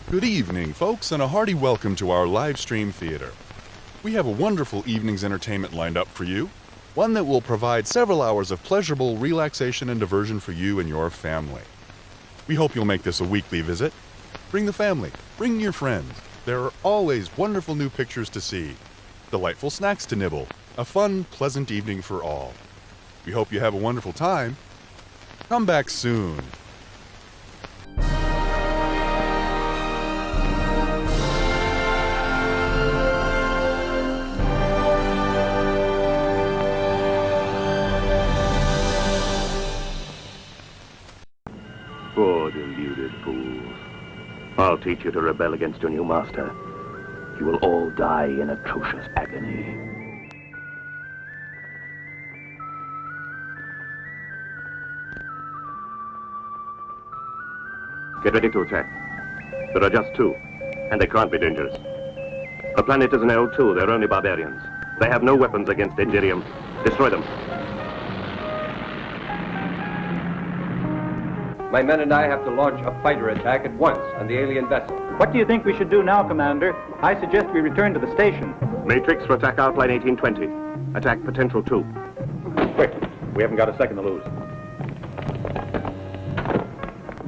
Good evening, folks, and a hearty welcome to our live stream theater. We have a wonderful evening's entertainment lined up for you, one that will provide several hours of pleasurable relaxation and diversion for you and your family. We hope you'll make this a weekly visit. Bring the family, bring your friends. There are always wonderful new pictures to see, delightful snacks to nibble, a fun, pleasant evening for all. We hope you have a wonderful time. Come back soon. Poor deluded fools. I'll teach you to rebel against your new master. You will all die in atrocious agony. Get ready to attack. There are just two, and they can't be dangerous. The planet is an L2, they're only barbarians. They have no weapons against Indirium. Destroy them. My men and I have to launch a fighter attack at once on the alien vessel. What do you think we should do now, Commander? I suggest we return to the station. Matrix for attack outline 1820. Attack potential 2. Quick, we haven't got a second to lose.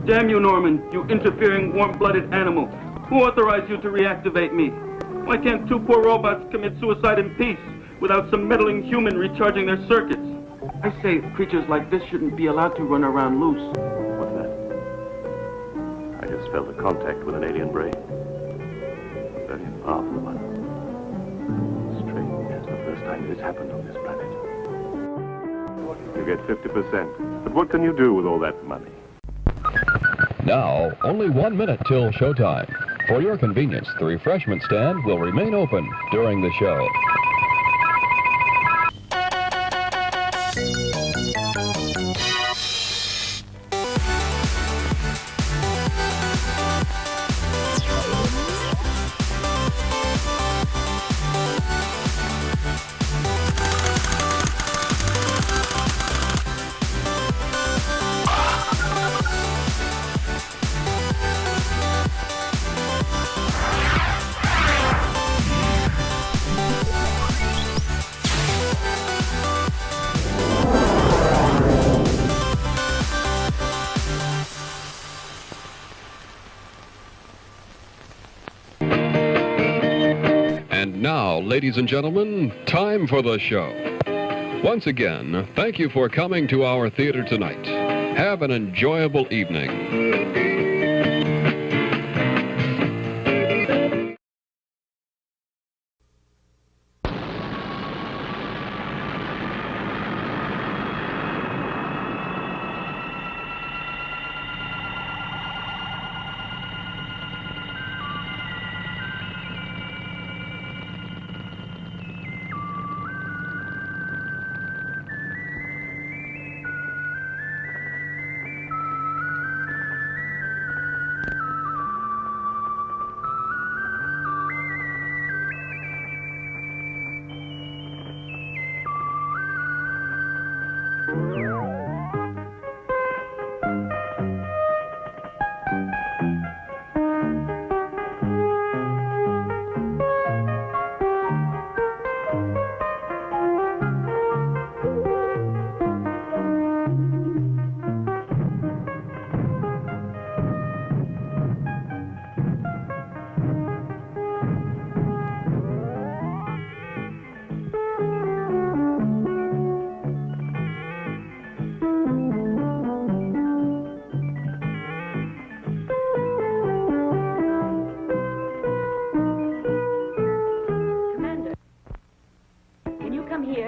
Damn you, Norman, you interfering, warm-blooded animal. Who authorized you to reactivate me? Why can't two poor robots commit suicide in peace without some meddling human recharging their circuits? I say creatures like this shouldn't be allowed to run around loose. What's that? I just felt a contact with an alien brain. A very powerful one. Strange, it's the first time this happened on this planet. You get 50%. But what can you do with all that money? Now, only 1 minute till showtime. For your convenience, the refreshment stand will remain open during the show. And now, ladies and gentlemen, time for the show. Once again, thank you for coming to our theater tonight. Have an enjoyable evening.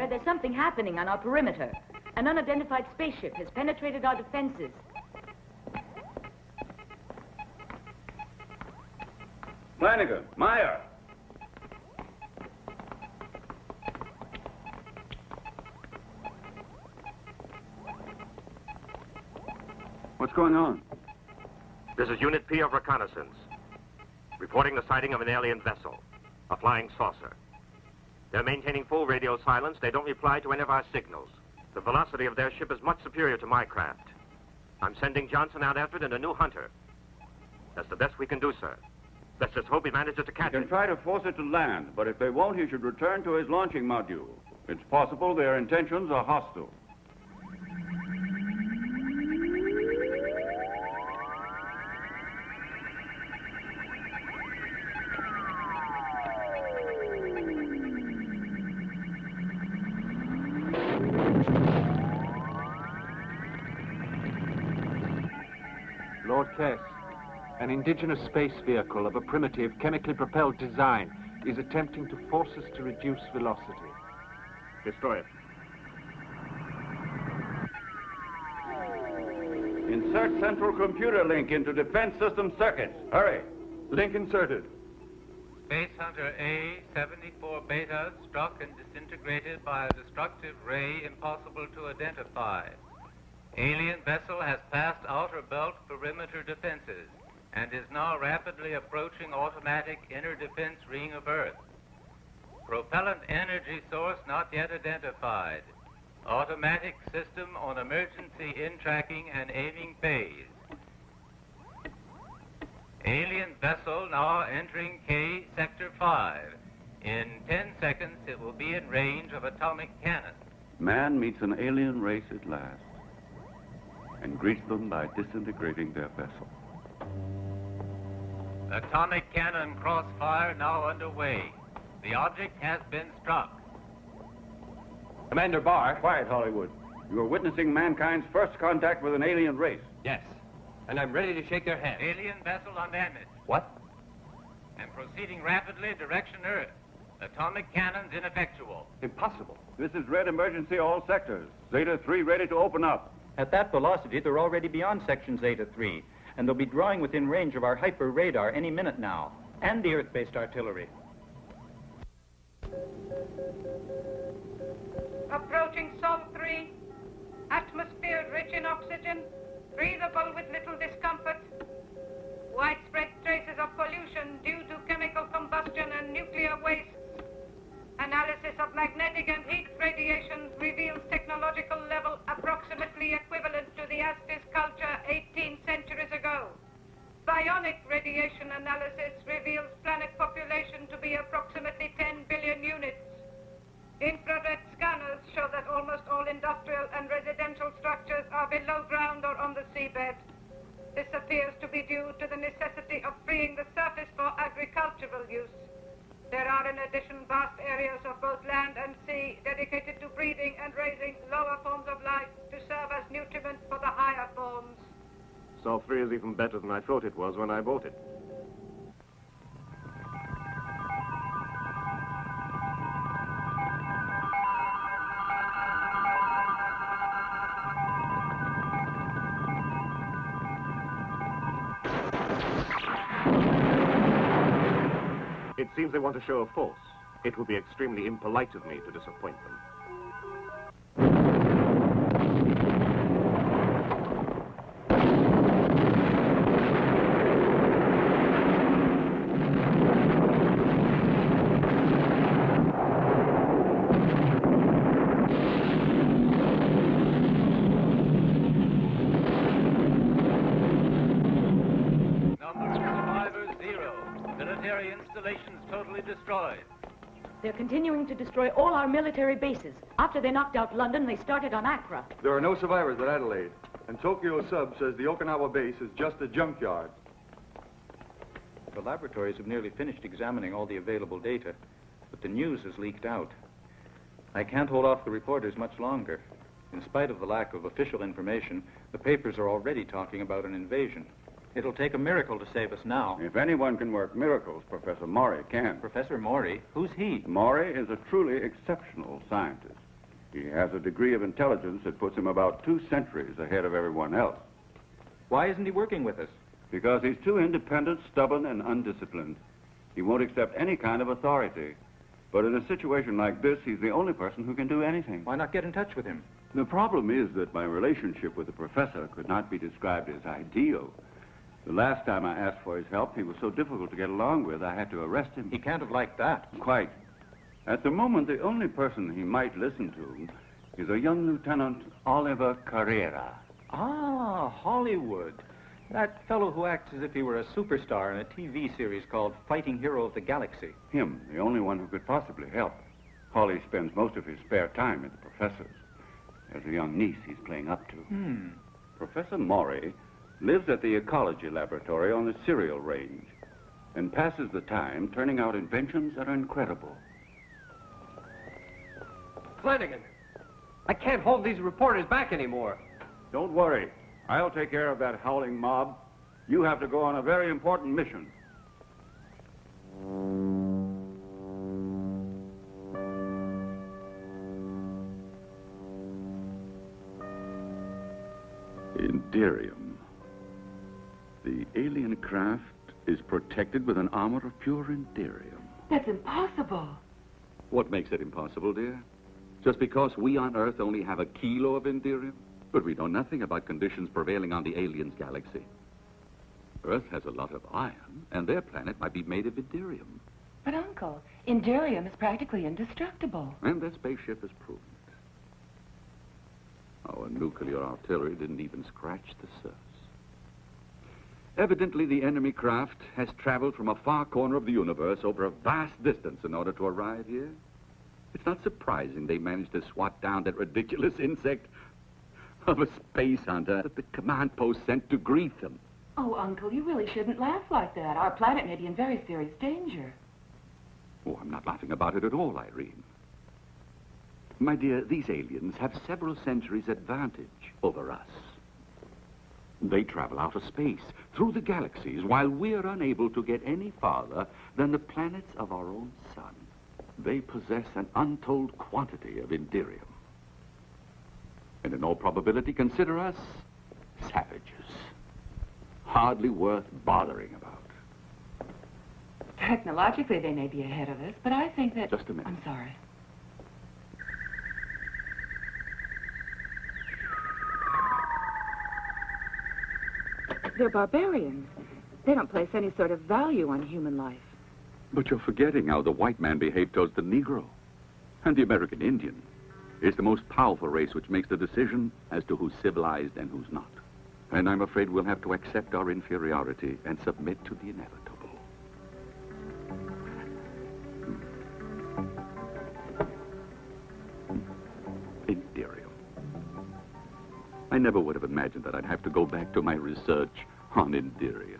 There's something happening on our perimeter. An unidentified spaceship has penetrated our defenses. Flanagan, Meyer. What's going on? This is Unit P of Reconnaissance. Reporting the sighting of an alien vessel, a flying saucer. They're maintaining full radio silence. They don't reply to any of our signals. The velocity of their ship is much superior to my craft. I'm sending Johnson out after it in a new Hunter. That's the best we can do, sir. Let's just hope he manages to He catch can it. try to force it to land, but if they won't, he should return to his launching module. It's possible their intentions are hostile. Lord Kess, an indigenous space vehicle of a primitive, chemically propelled design is attempting to force us to reduce velocity. Destroy it. Insert central computer link into defense system circuits. Hurry. Link inserted. Space Hunter A, 74 Beta, struck and disintegrated by a destructive ray impossible to identify. Alien vessel has passed outer belt perimeter defenses and is now rapidly approaching automatic inner defense ring of Earth. Propellant energy source not yet identified. Automatic system on emergency in-tracking and aiming phase. Alien vessel now entering K Sector 5. In 10 seconds, it will be in range of atomic cannon. Man meets an alien race at last and greets them by disintegrating their vessel. Atomic cannon crossfire now underway. The object has been struck. Commander Barr. Quiet, Hollywood. You are witnessing mankind's first contact with an alien race. Yes, and I'm ready to shake their hand. Alien vessel undamaged. What? And proceeding rapidly direction Earth. Atomic cannons ineffectual. Impossible. This is red emergency all sectors. Zeta 3 ready to open up. At that velocity, they're already beyond Section Zeta 3, and they'll be drawing within range of our hyper radar any minute now, and the Earth-based artillery. Approaching Sol 3. Atmosphere rich in oxygen, breathable with little discomfort. Widespread traces of pollution due to chemical combustion and nuclear wastes. Analysis of magnetic and heat radiation reveals technological level approximately equivalent to the Aztec culture 18 centuries ago. Bionic radiation analysis reveals planet population to be approximately 10 billion units. Infrared scanners show that almost all industrial and residential structures are below ground or on the seabed. This appears to be due to the necessity of freeing the surface for agricultural use. There are in addition vast areas of both land and sea dedicated to breeding and raising lower forms of life to serve as nutriment for the higher forms. Sol 3 is even better than I thought it was when I bought it. It seems they want to show a force. It would be extremely impolite of me to disappoint them. Destroyed. They're continuing to destroy all our military bases. After they knocked out London, they started on Accra. There are no survivors at Adelaide, and Tokyo Sub says the Okinawa base is just a junkyard. The laboratories have nearly finished examining all the available data, but the news has leaked out. I can't hold off the reporters much longer. In spite of the lack of official information, the papers are already talking about an invasion. It'll take a miracle to save us now. If anyone can work miracles, Professor Maury can. Professor Maury? Who's he? Maury is a truly exceptional scientist. He has a degree of intelligence that puts him about 2 centuries ahead of everyone else. Why isn't he working with us? Because he's too independent, stubborn, and undisciplined. He won't accept any kind of authority. But in a situation like this, he's the only person who can do anything. Why not get in touch with him? The problem is that my relationship with the professor could not be described as ideal. The last time I asked for his help, he was so difficult to get along with, I had to arrest him. He can't have liked that. Quite. At the moment, the only person he might listen to is a young Lieutenant Oliver Carrera. Ah, Hollywood. That fellow who acts as if he were a superstar in a TV series called Fighting Hero of the Galaxy. Him, the only one who could possibly help. Holly spends most of his spare time at the professor's. There's a young niece he's playing up to. Professor Maury lives at the ecology laboratory on the cereal range and passes the time turning out inventions that are incredible. Flanagan, I can't hold these reporters back anymore. Don't worry. I'll take care of that howling mob. You have to go on a very important mission. Inderium. The alien craft is protected with an armor of pure Inderium. That's impossible. What makes it impossible, dear? Just because we on Earth only have a kilo of Inderium? But we know nothing about conditions prevailing on the aliens' galaxy. Earth has a lot of iron, and their planet might be made of Inderium. But, Uncle, Inderium is practically indestructible. And their spaceship has proven it. Our nuclear artillery didn't even scratch the surface. Evidently, the enemy craft has traveled from a far corner of the universe over a vast distance in order to arrive here. It's not surprising they managed to swat down that ridiculous insect of a space hunter that the command post sent to greet them. Oh, Uncle, you really shouldn't laugh like that. Our planet may be in very serious danger. Oh, I'm not laughing about it at all, Irene. My dear, these aliens have several centuries advantage over us. They travel out of space, through the galaxies, while we're unable to get any farther than the planets of our own sun. They possess an untold quantity of Inderium. And in all probability, consider us savages. Hardly worth bothering about. Technologically, they may be ahead of us, but I think that... Just a minute. I'm sorry. They're barbarians. They don't place any sort of value on human life. But you're forgetting how the white man behaved towards the Negro. And the American Indian is the most powerful race which makes the decision as to who's civilized and who's not. And I'm afraid we'll have to accept our inferiority and submit to the inevitable. Inderium. I never would have imagined that I'd have to go back to my research on Inderium.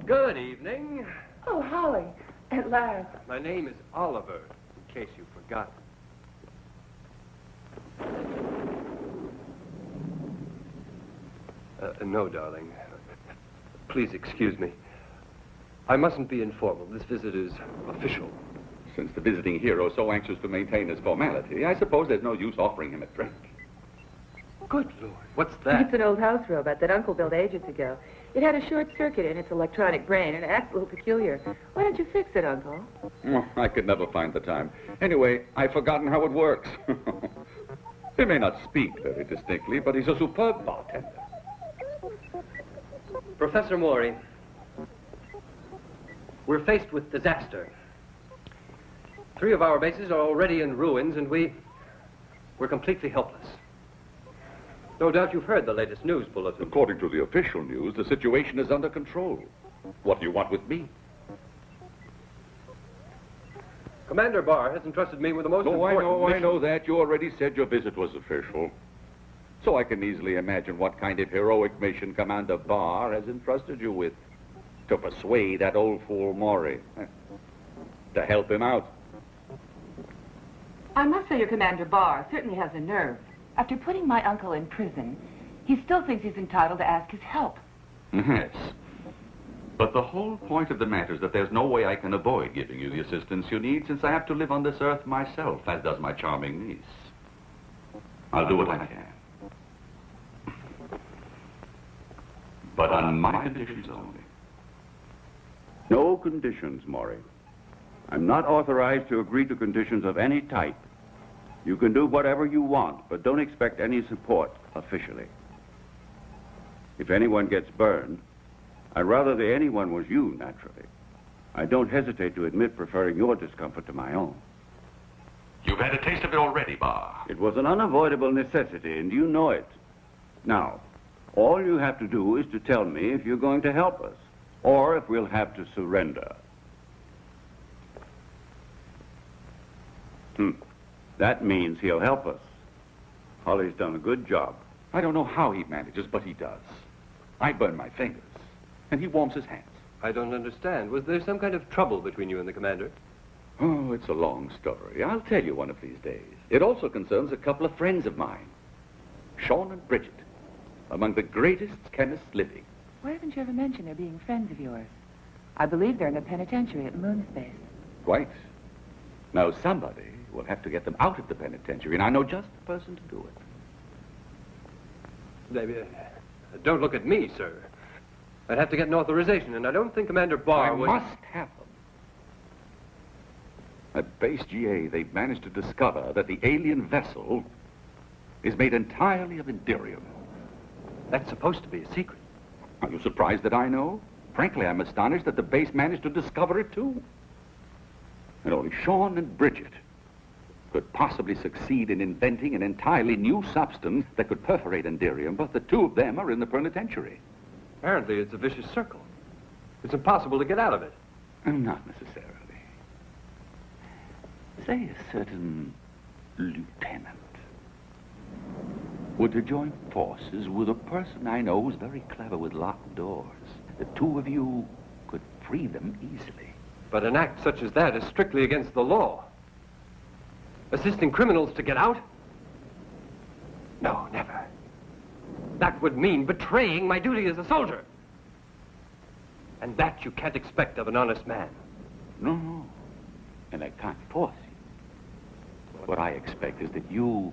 Good evening. Oh, Holly, at last. My name is Oliver, in case you forgot. No, darling. Please excuse me. I mustn't be informal. This visit is official. Since the visiting hero is so anxious to maintain his formality, I suppose there's no use offering him a drink. Good Lord, what's that? It's an old house robot that Uncle built ages ago. It had a short circuit in its electronic brain, and it acts a little peculiar. Why don't you fix it, Uncle? Well, I could never find the time. Anyway, I've forgotten how it works. He may not speak very distinctly, but he's a superb bartender. Professor Maury, we're faced with disaster. 3 of our bases are already in ruins, and we're completely helpless. No doubt you've heard the latest news bulletin. According to the official news, the situation is under control. What do you want with me? Commander Barr has entrusted me with the most important mission. I know that. You already said your visit was official. So I can easily imagine what kind of heroic mission Commander Barr has entrusted you with. To persuade that old fool Maury. To help him out. I must say your Commander Barr certainly has a nerve. After putting my uncle in prison, he still thinks he's entitled to ask his help. Yes. But the whole point of the matter is that there's no way I can avoid giving you the assistance you need, since I have to live on this earth myself, as does my charming niece. I'll do what I can. But on my conditions only. No conditions, Maury. I'm not authorized to agree to conditions of any type. You can do whatever you want, but don't expect any support officially. If anyone gets burned, I'd rather the anyone was you, naturally. I don't hesitate to admit preferring your discomfort to my own. You've had a taste of it already, Bar. It was an unavoidable necessity, and you know it. Now, all you have to do is to tell me if you're going to help us, or if we'll have to surrender. That means he'll help us. Holly's done a good job. I don't know how he manages, but he does. I burn my fingers, and he warms his hands. I don't understand. Was there some kind of trouble between you and the commander? Oh, it's a long story. I'll tell you one of these days. It also concerns a couple of friends of mine, Sean and Bridget, among the greatest chemists living. Why haven't you ever mentioned their being friends of yours? I believe they're in the penitentiary at Moonspace. Right. Now, somebody will have to get them out of the penitentiary, and I know just the person to do it. Don't look at me, sir. I'd have to get an authorization, and I don't think Commander Barr would... I must have them. At Base GA, they've managed to discover that the alien vessel is made entirely of Indirium. That's supposed to be a secret. Are you surprised that I know? Frankly, I'm astonished that the base managed to discover it, too. And only Sean and Bridget could possibly succeed in inventing an entirely new substance that could perforate Indirium, but the two of them are in the penitentiary. Apparently, it's a vicious circle. It's impossible to get out of it. Not necessarily. Say a certain lieutenant were to join forces with a person I know who's very clever with locked doors. The two of you could free them easily. But an act such as that is strictly against the law. Assisting criminals to get out? No, never. That would mean betraying my duty as a soldier. And that you can't expect of an honest man. No. And I can't force you. What I expect is that you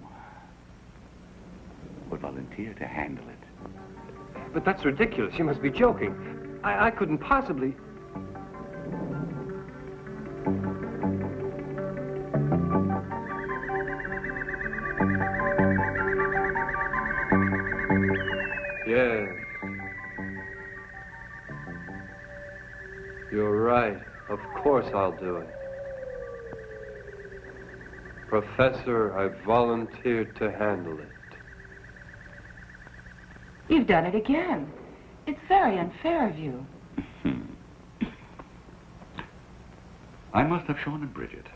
would volunteer to handle it. But that's ridiculous. You must be joking. I couldn't possibly... Yes. You're right. Of course I'll do it. Professor, I volunteered to handle it. You've done it again. It's very unfair of you. I must have Sean and Bridget.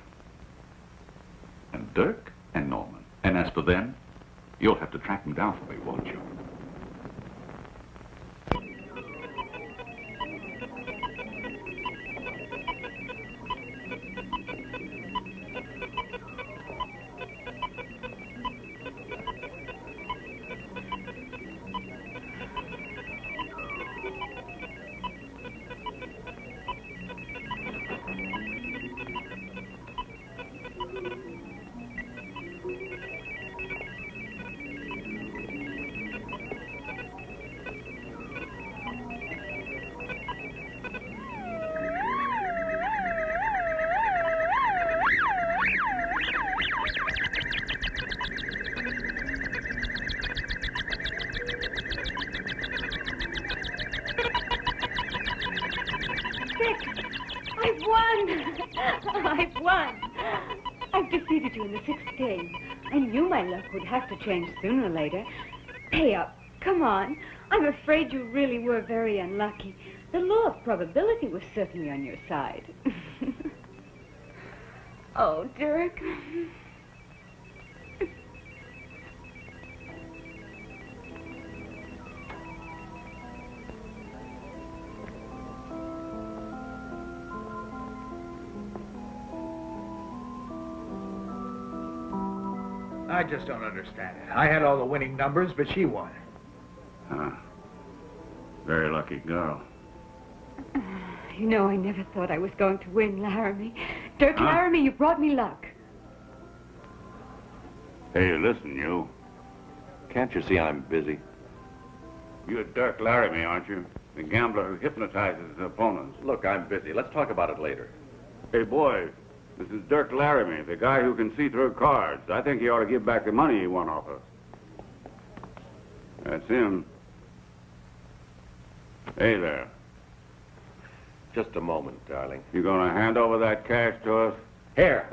And Dirk and Norman. And as for them, you'll have to track them down for me, won't you? I've won. I've defeated you in the 6th game. I knew my luck would have to change sooner or later. Pay up. Come on. I'm afraid you really were very unlucky. The law of probability was certainly on your side. Oh, Dirk. I just don't understand it. I had all the winning numbers, but she won. Very lucky girl. You know, I never thought I was going to win, Laramie. Dirk Laramie, you brought me luck. Hey, listen, you. Can't you see I'm busy? You're Dirk Laramie, aren't you? The gambler who hypnotizes his opponents. Look, I'm busy. Let's talk about it later. Hey, boys, this is Dirk Laramie, the guy who can see through cards. I think he ought to give back the money he won off us. That's him. Hey there. Just a moment, darling. You gonna hand over that cash to us? Here.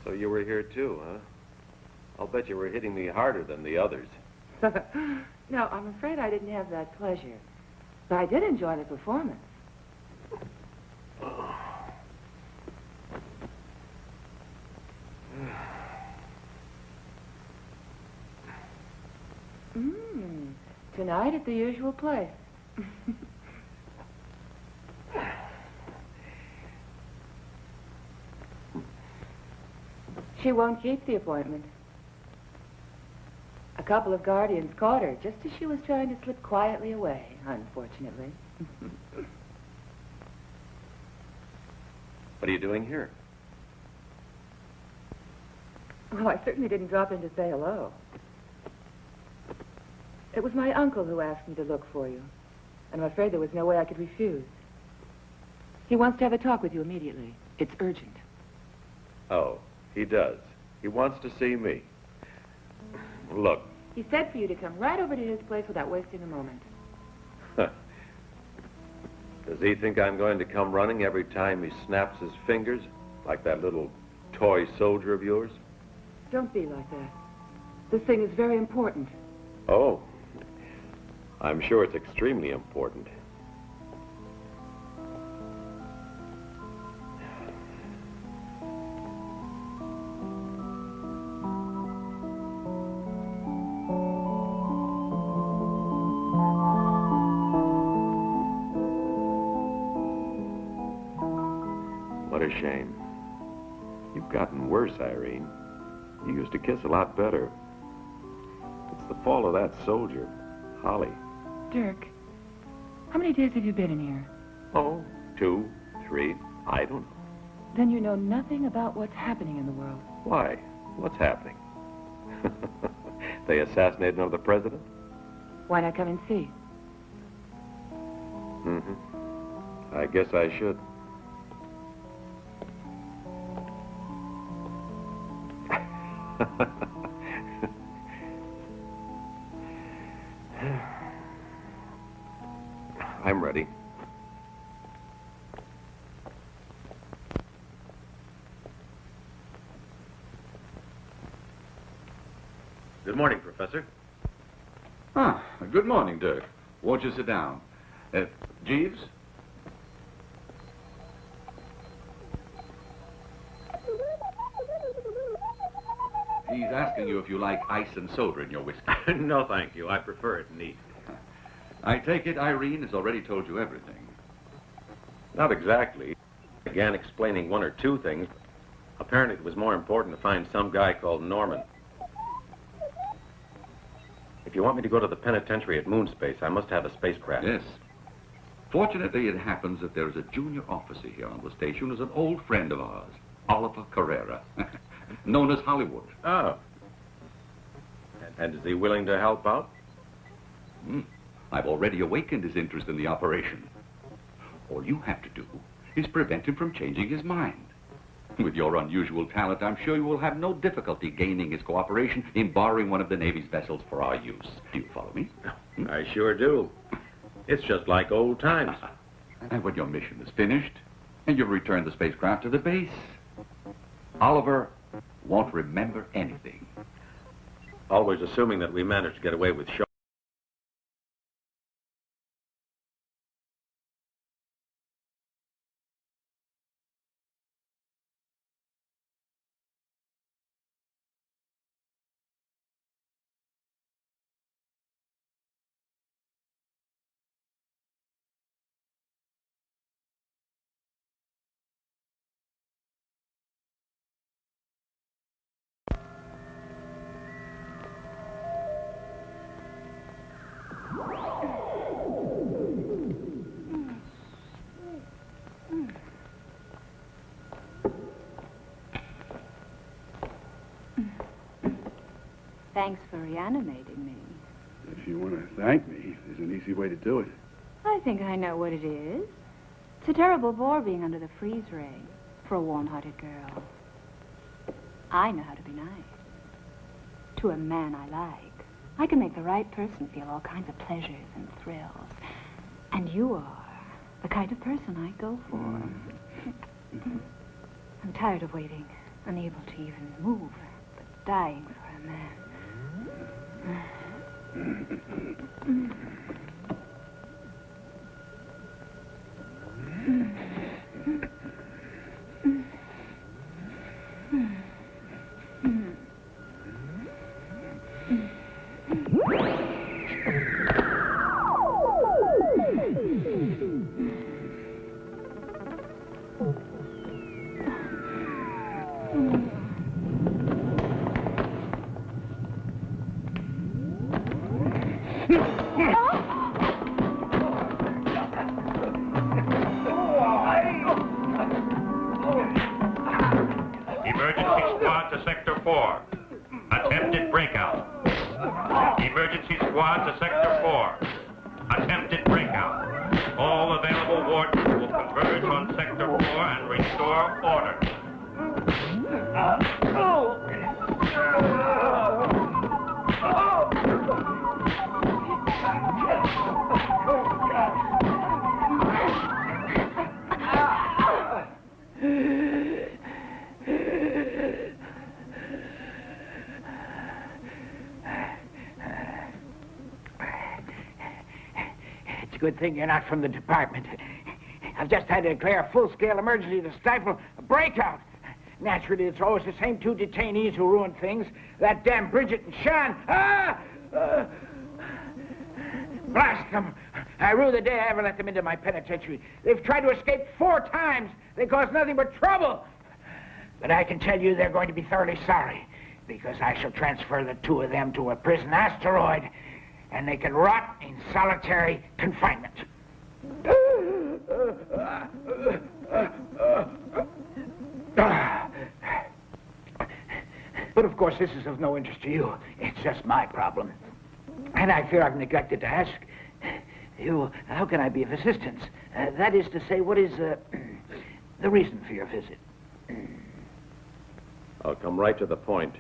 So you were here too, huh? I'll bet you were hitting me harder than the others. No, I'm afraid I didn't have that pleasure. But I did enjoy the performance. Tonight at the usual place. She won't keep the appointment. A couple of guardians caught her just as she was trying to slip quietly away, unfortunately. What are you doing here? Well, I certainly didn't drop in to say hello. It was my uncle who asked me to look for you. And I'm afraid there was no way I could refuse. He wants to have a talk with you immediately. It's urgent. Oh, he does. He wants to see me. Look. He said for you to come right over to his place without wasting a moment. Does he think I'm going to come running every time he snaps his fingers, like that little toy soldier of yours? Don't be like that. This thing is very important. Oh, I'm sure it's extremely important. What a shame. You've gotten worse, Irene. You used to kiss a lot better. It's the fault of that soldier, Holly. Dirk, how many days have you been in here? Oh, 2, 3, I don't know. Then you know nothing about what's happening in the world. Why? What's happening? They assassinated another president? Why not come and see? Mm-hmm. I guess I should. I'm ready. Good morning, Professor. Ah, good morning, Dirk. Won't you sit down? Jeeves? He's asking you if you like ice and soda in your whiskey. No, thank you. I prefer it neat. I take it Irene has already told you everything. Not exactly. I began explaining 1 or 2 things. Apparently it was more important to find some guy called Norman. If you want me to go to the penitentiary at Moonspace, I must have a spacecraft. Yes. Fortunately, it happens that there is a junior officer here on the station who's an old friend of ours, Oliver Carrera, known as Hollywood. Oh. And is he willing to help out? I've already awakened his interest in the operation. All you have to do is prevent him from changing his mind. With your unusual talent, I'm sure you will have no difficulty gaining his cooperation in borrowing one of the Navy's vessels for our use. Do you follow me? I sure do. It's just like old times. And when your mission is finished, and you've returned the spacecraft to the base, Oliver won't remember anything. Always assuming that we managed to get away with Thanks for reanimating me. If you want to thank me, there's an easy way to do it. I think I know what it is. It's a terrible bore being under the freeze ray for a warm-hearted girl. I know how to be nice. To a man I like. I can make the right person feel all kinds of pleasures and thrills. And you are the kind of person I go for. I'm tired of waiting, unable to even move, but dying for a man. Emergency squad to Sector 4. Attempted breakout. Emergency squad to Sector 4. Attempted breakout. All available wardens will converge on Sector 4 and restore order. It's a good thing you're not from the department. I've just had to declare a full-scale emergency to stifle a breakout. Naturally, it's always the same two detainees who ruin things. That damn Bridget and Sean. Blast them. I rue the day I ever let them into my penitentiary. They've tried to escape 4 times. They caused nothing but trouble. But I can tell you they're going to be thoroughly sorry, because I shall transfer the 2 of them to a prison asteroid, and they can rot in solitary confinement. But of course, this is of no interest to you. It's just my problem. And I fear I've neglected to ask you, how can I be of assistance? That is to say, what is the reason for your visit? I'll come right to the point.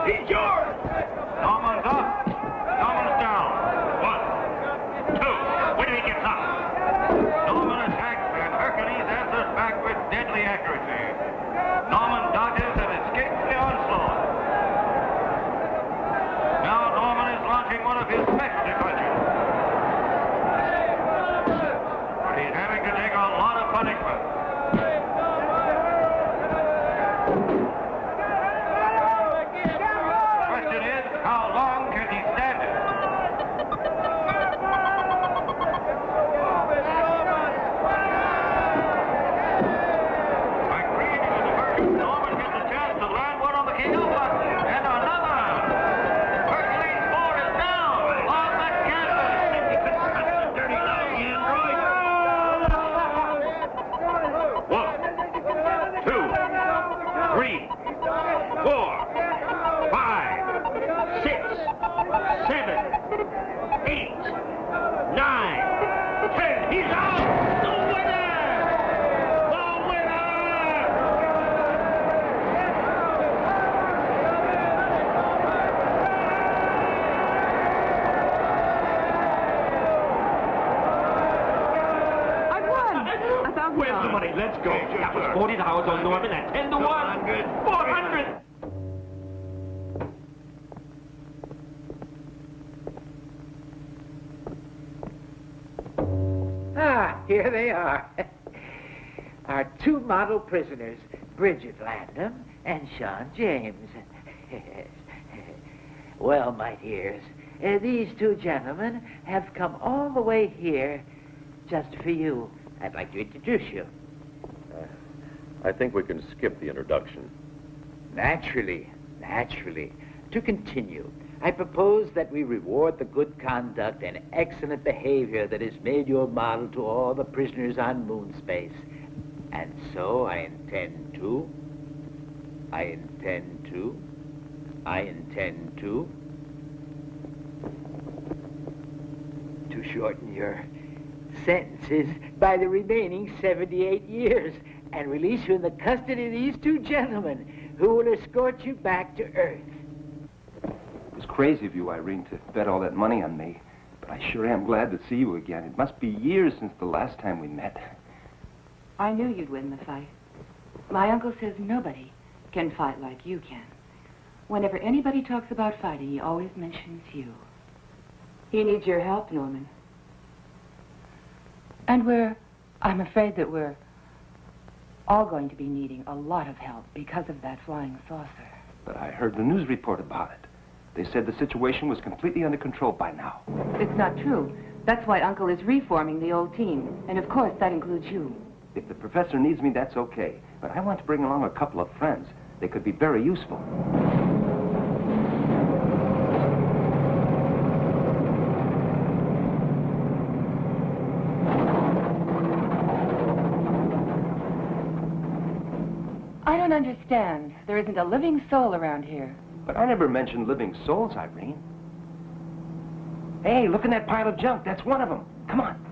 He's yours! Norman's up. Norman's down. 1, 2. Where did he get up? Norman attacks and Hercules answers back with deadly accuracy. Norman dodges and escapes the onslaught. Now Norman is launching one of his specialty punches. But he's having to take a lot of punishment. How long can he stand it? By creating a diversion, Norman gets a chance to land one on the King of Button. And another. Hercules 4 is down. On the canvas. That's the dirty lying android. 1, 2, 3, 4, 5, 6, 7, 8, 9, 10. He's out! The winner! The winner! I won! $1,000. Where's the money? Let's go. That was 40 on Norman at 10 to 1. 400. Here they are. our two model prisoners, Bridget Landham and Sean James. Well, my dears, these two gentlemen have come all the way here just for you. I'd like to introduce you. I think we can skip the introduction. Naturally. To continue, I propose that we reward the good conduct and excellent behavior that has made you a model to all the prisoners on moon space. And so I intend to shorten your sentences by the remaining 78 years and release you in the custody of these two gentlemen who will escort you back to Earth. It was crazy of you, Irene, to bet all that money on me. But I sure am glad to see you again. It must be years since the last time we met. I knew you'd win the fight. My uncle says nobody can fight like you can. Whenever anybody talks about fighting, he always mentions you. He needs your help, Norman. And I'm afraid that we're all going to be needing a lot of help because of that flying saucer. But I heard the news report about it. They said the situation was completely under control by now. It's not true. That's why Uncle is reforming the old team. And of course, that includes you. If the professor needs me, that's okay. But I want to bring along a couple of friends. They could be very useful. I don't understand. There isn't a living soul around here. But I never mentioned living souls, Irene. Hey, look in that pile of junk. That's one of them. Come on.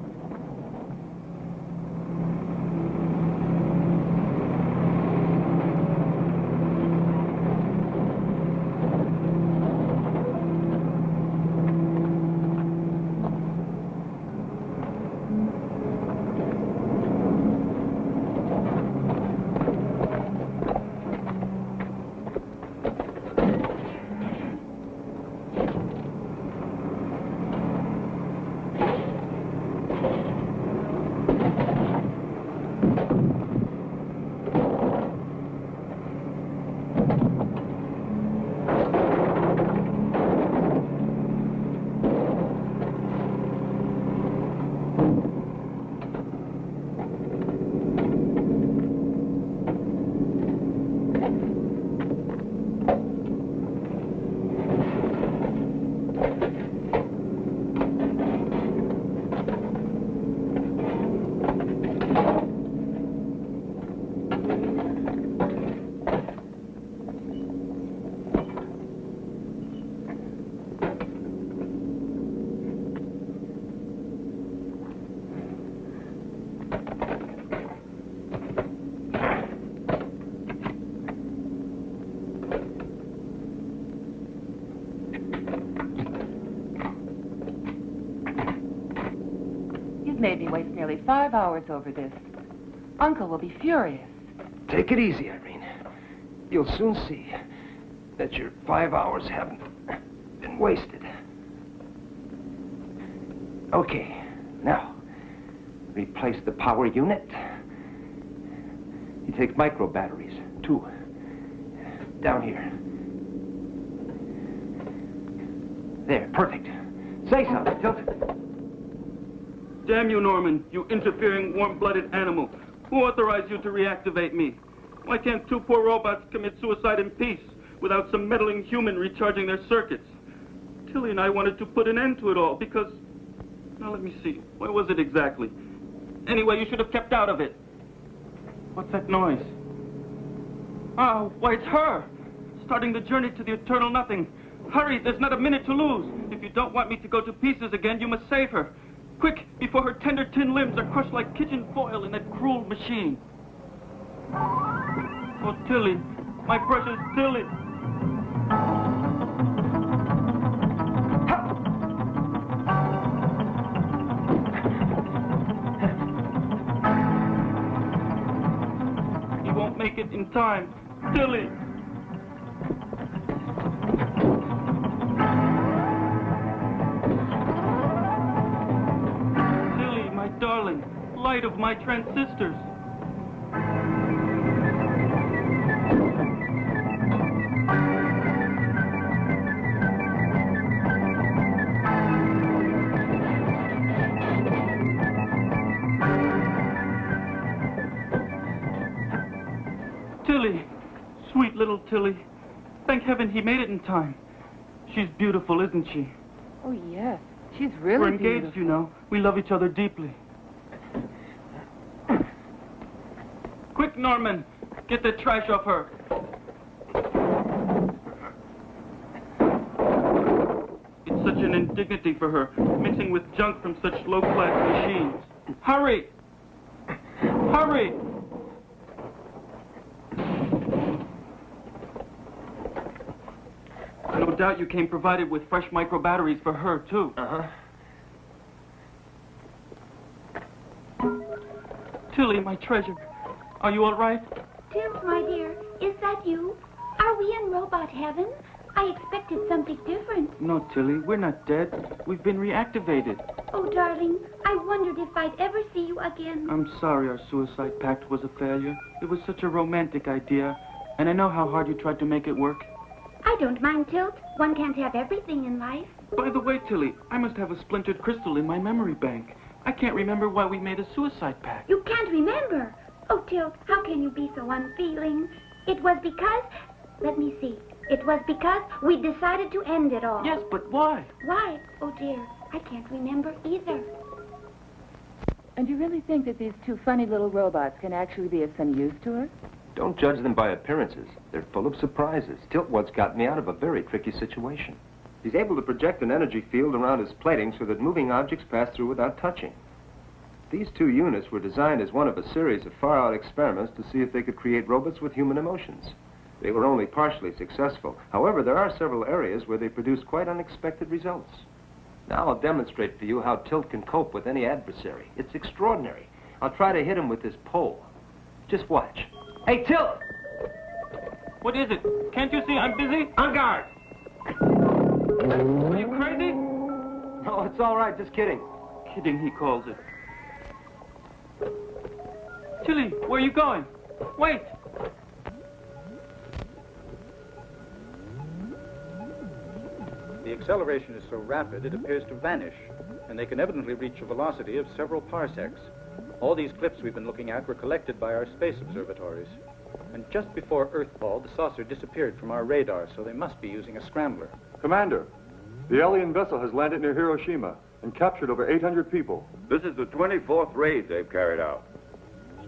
Made me waste nearly 5 hours over this. Uncle will be furious. Take it easy, Irene. You'll soon see that your 5 hours haven't been wasted. Okay, now, replace the power unit. You take micro batteries, 2. Down here. There, perfect. Say something, tilt it. Damn you, Norman, you interfering, warm-blooded animal. Who authorized you to reactivate me? Why can't two poor robots commit suicide in peace without some meddling human recharging their circuits? Tilly and I wanted to put an end to it all because... Now, let me see. Where was it exactly? Anyway, you should have kept out of it. What's that noise? Oh, why, it's her! Starting the journey to the eternal nothing. Hurry, there's not a minute to lose. If you don't want me to go to pieces again, you must save her. Quick, before her tender tin limbs are crushed like kitchen foil in that cruel machine. Oh, Tilly, my precious Tilly. He won't make it in time. Tilly. Darling, light of my transistors. Tilly. Thank heaven he made it in time. She's beautiful, isn't she? Oh, yes. She's really We're engaged, beautiful. you know. We love each other deeply. Quick, Norman. Get the trash off her. It's such an indignity for her, mixing with junk from such low-class machines. Hurry! Hurry! No doubt you came provided with fresh micro batteries for her, too. Uh-huh. Tilly, my treasure. Are you all right? Tilt, my dear, is that you? Are we in robot heaven? I expected something different. No, Tilly, we're not dead. We've been reactivated. Oh, darling, I wondered if I'd ever see you again. I'm sorry our suicide pact was a failure. It was such a romantic idea, and I know how hard you tried to make it work. I don't mind, Tilt. One can't have everything in life. By the way, Tilly, I must have a splintered crystal in my memory bank. I can't remember why we made a suicide pact. You can't remember. Oh, Tilt, how can you be so unfeeling? It was because... Let me see. It was because we decided to end it all. Yes, but why? Why? Oh, dear, I can't remember either. And you really think that these two funny little robots can actually be of some use to us? Don't judge them by appearances. They're full of surprises. Tilt once got me out of a very tricky situation. He's able to project an energy field around his plating so that moving objects pass through without touching. These two units were designed as one of a series of far-out experiments to see if they could create robots with human emotions. They were only partially successful. However, there are several areas where they produced quite unexpected results. Now I'll demonstrate for you how Tilt can cope with any adversary. It's extraordinary. I'll try to hit him with this pole. Just watch. Hey, Tilt! What is it? Can't you see I'm busy? On guard! Are you crazy? No, it's all right. Just kidding. Kidding, he calls it. Tilly, where are you going? Wait! The acceleration is so rapid it appears to vanish, and they can evidently reach a velocity of several parsecs. All these clips we've been looking at were collected by our space observatories. And just before Earthfall, the saucer disappeared from our radar, so they must be using a scrambler. Commander, the alien vessel has landed near Hiroshima and captured over 800 people. This is the 24th raid they've carried out.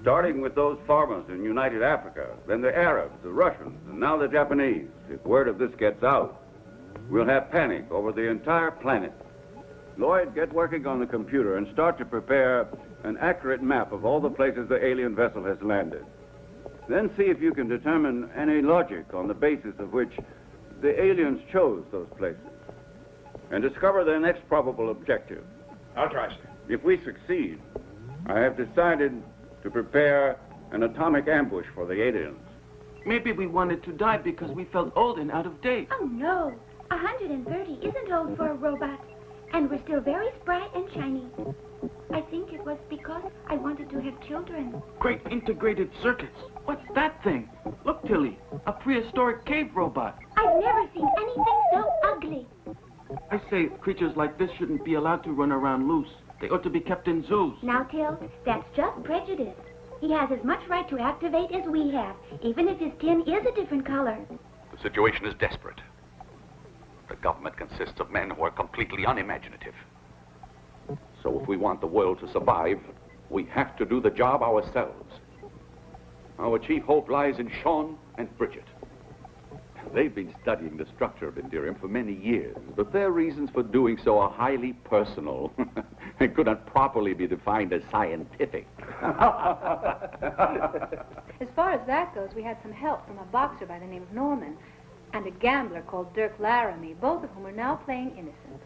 Starting with those farmers in United Africa, then the Arabs, the Russians, and now the Japanese. If word of this gets out, we'll have panic over the entire planet. Lloyd, get working on the computer and start to prepare an accurate map of all the places the alien vessel has landed. Then see if you can determine any logic on the basis of which the aliens chose those places. And discover their next probable objective. I'll try, sir. If we succeed, I have decided to prepare an atomic ambush for the aliens. Maybe we wanted to die because we felt old and out of date. Oh, no. 130 isn't old for a robot. And we're still very spry and shiny. I think it was because I wanted to have children. Great integrated circuits. What's that thing? Look, Tilly, a prehistoric cave robot. I've never seen anything so ugly. I say creatures like this shouldn't be allowed to run around loose. They ought to be kept in zoos. Now, Till, that's just prejudice. He has as much right to activate as we have, even if his skin is a different color. The situation is desperate. The government consists of men who are completely unimaginative. So if we want the world to survive, we have to do the job ourselves. Our chief hope lies in Sean and Bridget. They've been studying the structure of Indirium for many years, but their reasons for doing so are highly personal and could not properly be defined as scientific. As far as that goes, we had some help from a boxer by the name of Norman and a gambler called Dirk Laramie, both of whom are now playing innocent.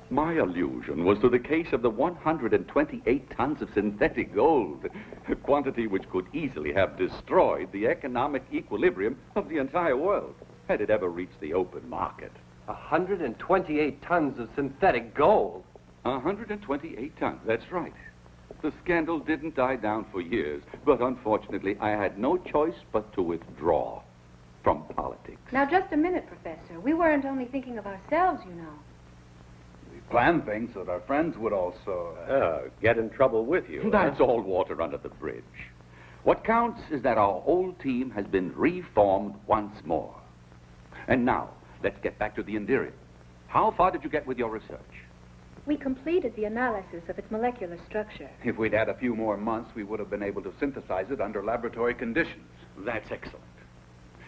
My allusion was to the case of the 128 tons of synthetic gold, a quantity which could easily have destroyed the economic equilibrium of the entire world, had it ever reached the open market. 128 tons of synthetic gold? 128 tons, that's right. The scandal didn't die down for years, but unfortunately I had no choice but to withdraw from politics. Now, just a minute, Professor. We weren't only thinking of ourselves, you know. Planned things so that our friends would also... get in trouble with you. That's all water under the bridge. What counts is that our whole team has been reformed once more. And now, let's get back to the Indirium. How far did you get with your research? We completed the analysis of its molecular structure. If we'd had a few more months, we would have been able to synthesize it under laboratory conditions. That's excellent.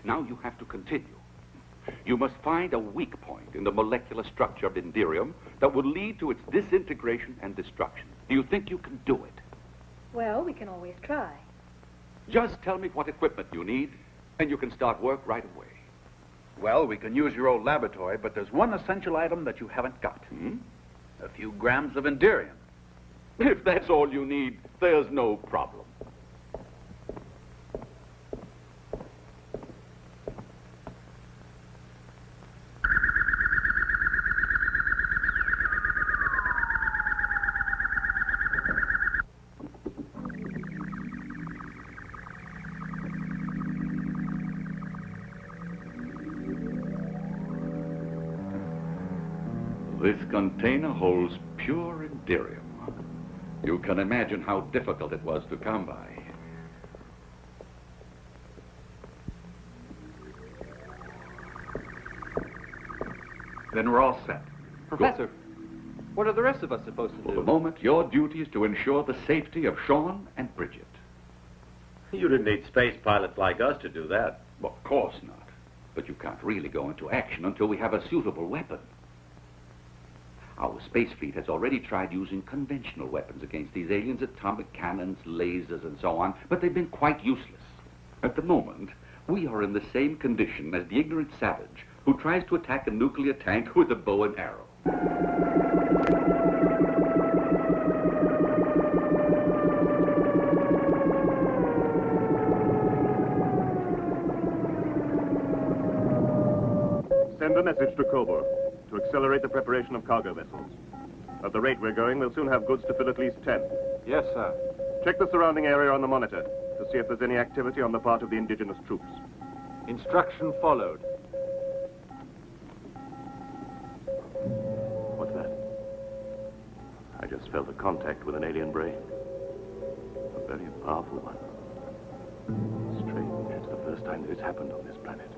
Now you have to continue. You must find a weak point in the molecular structure of Indirium that would lead to its disintegration and destruction. Do you think you can do it? Well, we can always try. Just tell me what equipment you need, and you can start work right away. Well, we can use your old laboratory, but there's one essential item that you haven't got. A few grams of Indirium. If that's all you need, there's no problem. This container holds pure Indirium. You can imagine how difficult it was to come by. Then we're all set. Professor, what are the rest of us supposed to do? For the moment, your duty is to ensure the safety of Sean and Bridget. You didn't need space pilots like us to do that. Well, of course not. But you can't really go into action until we have a suitable weapon. Our space fleet has already tried using conventional weapons against these aliens, atomic cannons, lasers, and so on, but they've been quite useless. At the moment, we are in the same condition as the ignorant savage who tries to attack a nuclear tank with a bow and arrow. Send a message to Cobra to accelerate the preparation of cargo vessels. At the rate we're going, we'll soon have goods to fill at least 10. Yes, sir. Check the surrounding area on the monitor to see if there's any activity on the part of the indigenous troops. Instruction followed. What's that? I just felt a contact with an alien brain. A very powerful one. Strange, it's the first time that it's happened on this planet.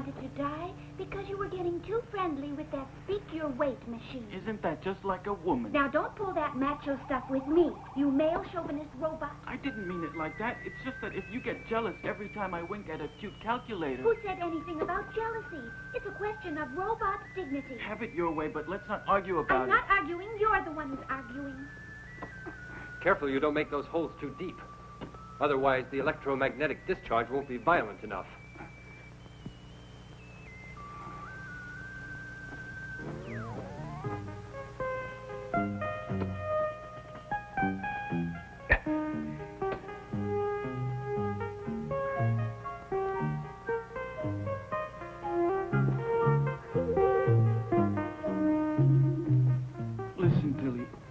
To die because you were getting too friendly with that speak your weight machine. Isn't that just like a woman? Now don't pull that macho stuff with me, you male chauvinist robot. I didn't mean it like that. It's just that if you get jealous every time I wink at a cute calculator... Who said anything about jealousy? It's a question of robot dignity. Have it your way, but let's not argue about I'm not arguing. You're the one who's arguing. Careful you don't make those holes too deep. Otherwise, the electromagnetic discharge won't be violent enough.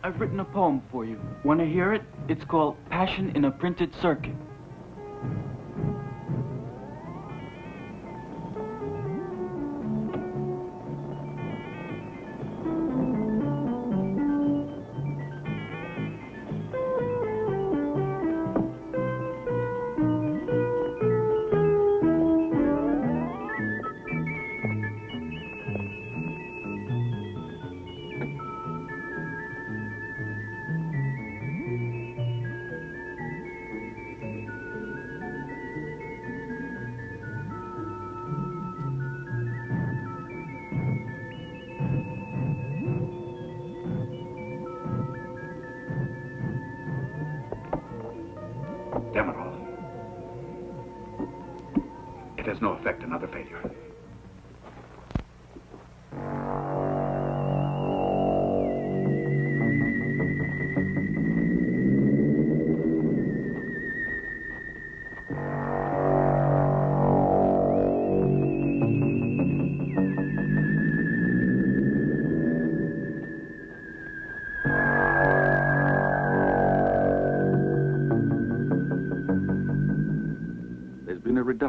I've written a poem for you. Want to hear it? It's called Passion in a Printed Circuit. It has no effect, another failure.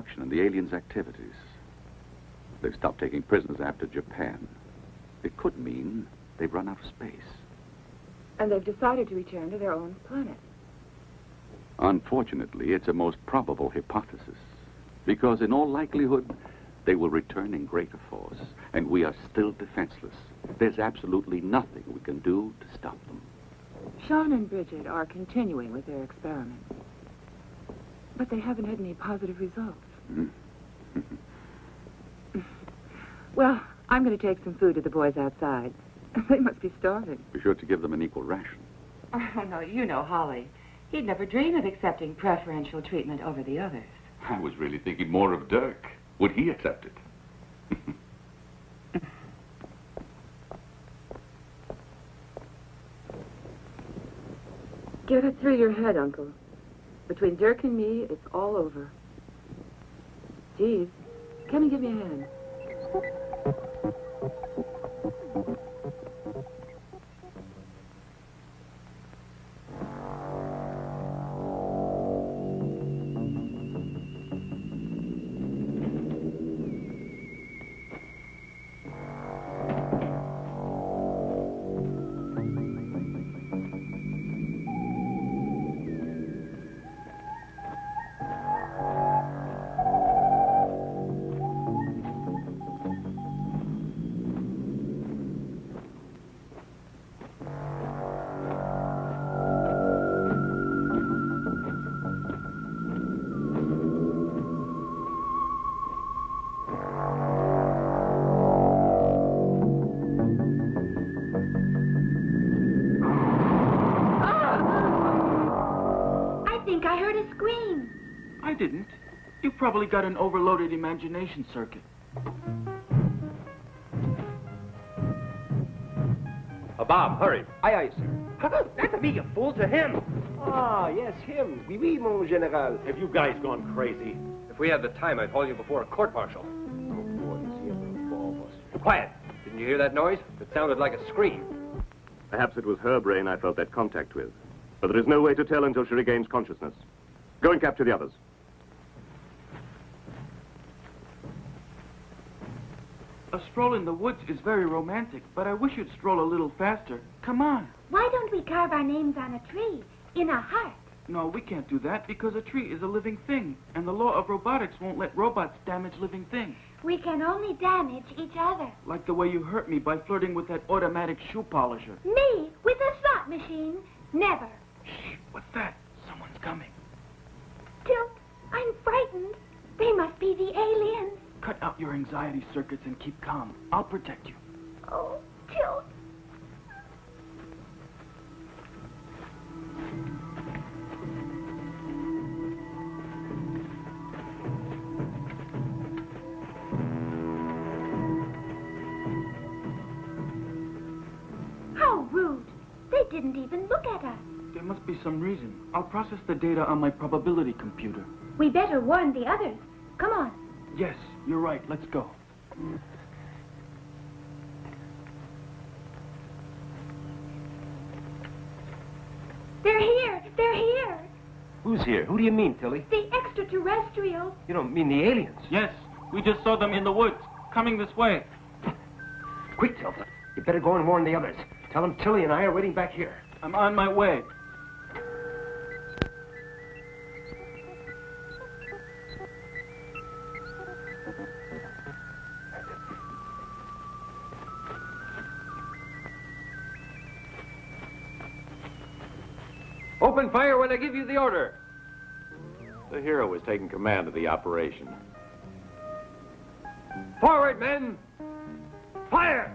reduction in the aliens' activities. They've stopped taking prisoners after Japan. It could mean they've run out of space. And they've decided to return to their own planet. Unfortunately, it's a most probable hypothesis, because in all likelihood, they will return in greater force, and we are still defenseless. There's absolutely nothing we can do to stop them. Sean and Bridget are continuing with their experiments, but they haven't had any positive results. Well, I'm going to take some food to the boys outside. They must be starving. Be sure to give them an equal ration. Oh, no, you know Holly. He'd never dream of accepting preferential treatment over the others. I was really thinking more of Dirk. Would he accept it? Get it through your head, Uncle. Between Dirk and me, it's all over. Jeeves, come and give me a hand. Didn't. You probably got an overloaded imagination circuit. Bob, hurry. Aye, aye, sir. Not to be, you fool, to him. Ah, yes, him. Oui, oui, mon général. Have you guys gone crazy? If we had the time, I'd haul you before a court-martial. Oh, boy, is he a little ball-buster. Quiet. Didn't you hear that noise? It sounded like a scream. Perhaps it was her brain I felt that contact with. But there is no way to tell until she regains consciousness. Go and capture the others. A stroll in the woods is very romantic, but I wish you'd stroll a little faster. Come on. Why don't we carve our names on a tree, in a heart? No, we can't do that because a tree is a living thing, and the law of robotics won't let robots damage living things. We can only damage each other. Like the way you hurt me by flirting with that automatic shoe polisher. Me? With a slot machine? Never. Shh, what's that? Someone's coming. Tilt, I'm frightened. They must be the aliens. Cut out your anxiety circuits and keep calm. I'll protect you. Oh, Tilt. How rude. They didn't even look at us. There must be some reason. I'll process the data on my probability computer. We better warn the others. Come on. Yes, you're right. Let's go. They're here. They're here. Who's here? Who do you mean, Tilly? The extraterrestrials. You don't mean the aliens? Yes, we just saw them in the woods, coming this way. Quick, Tilly. You better go and warn the others. Tell them Tilly and I are waiting back here. I'm on my way. Open fire when I give you the order. The hero is taking command of the operation. Forward, men! Fire!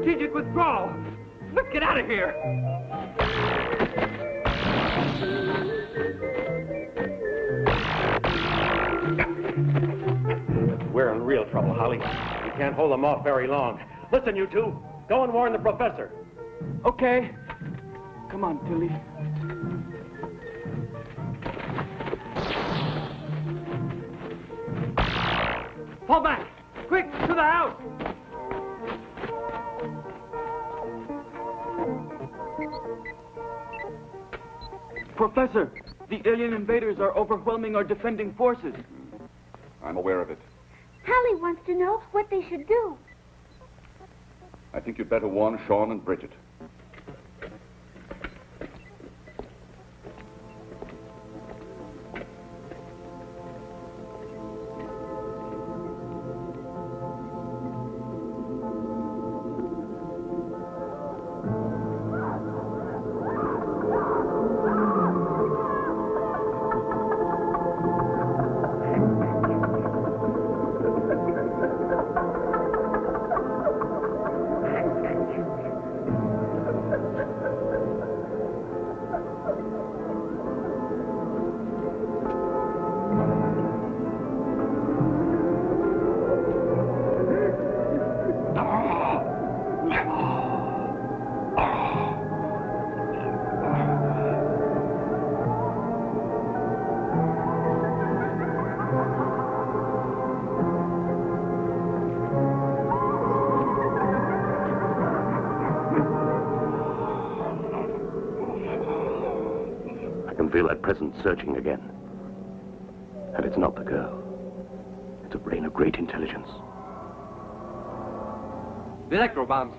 strategic withdrawal. Let's get out of here. We're in real trouble, Holly. We can't hold them off very long. Listen, you two. Go and warn the professor. Okay. Come on, Tilly. Fall back! Quick, to the house! Professor, the alien invaders are overwhelming our defending forces. I'm aware of it. Hallie wants to know what they should do. I think you'd better warn Sean and Bridget. Feel that presence surging again. And it's not the girl. It's a brain of great intelligence. The electro bombs.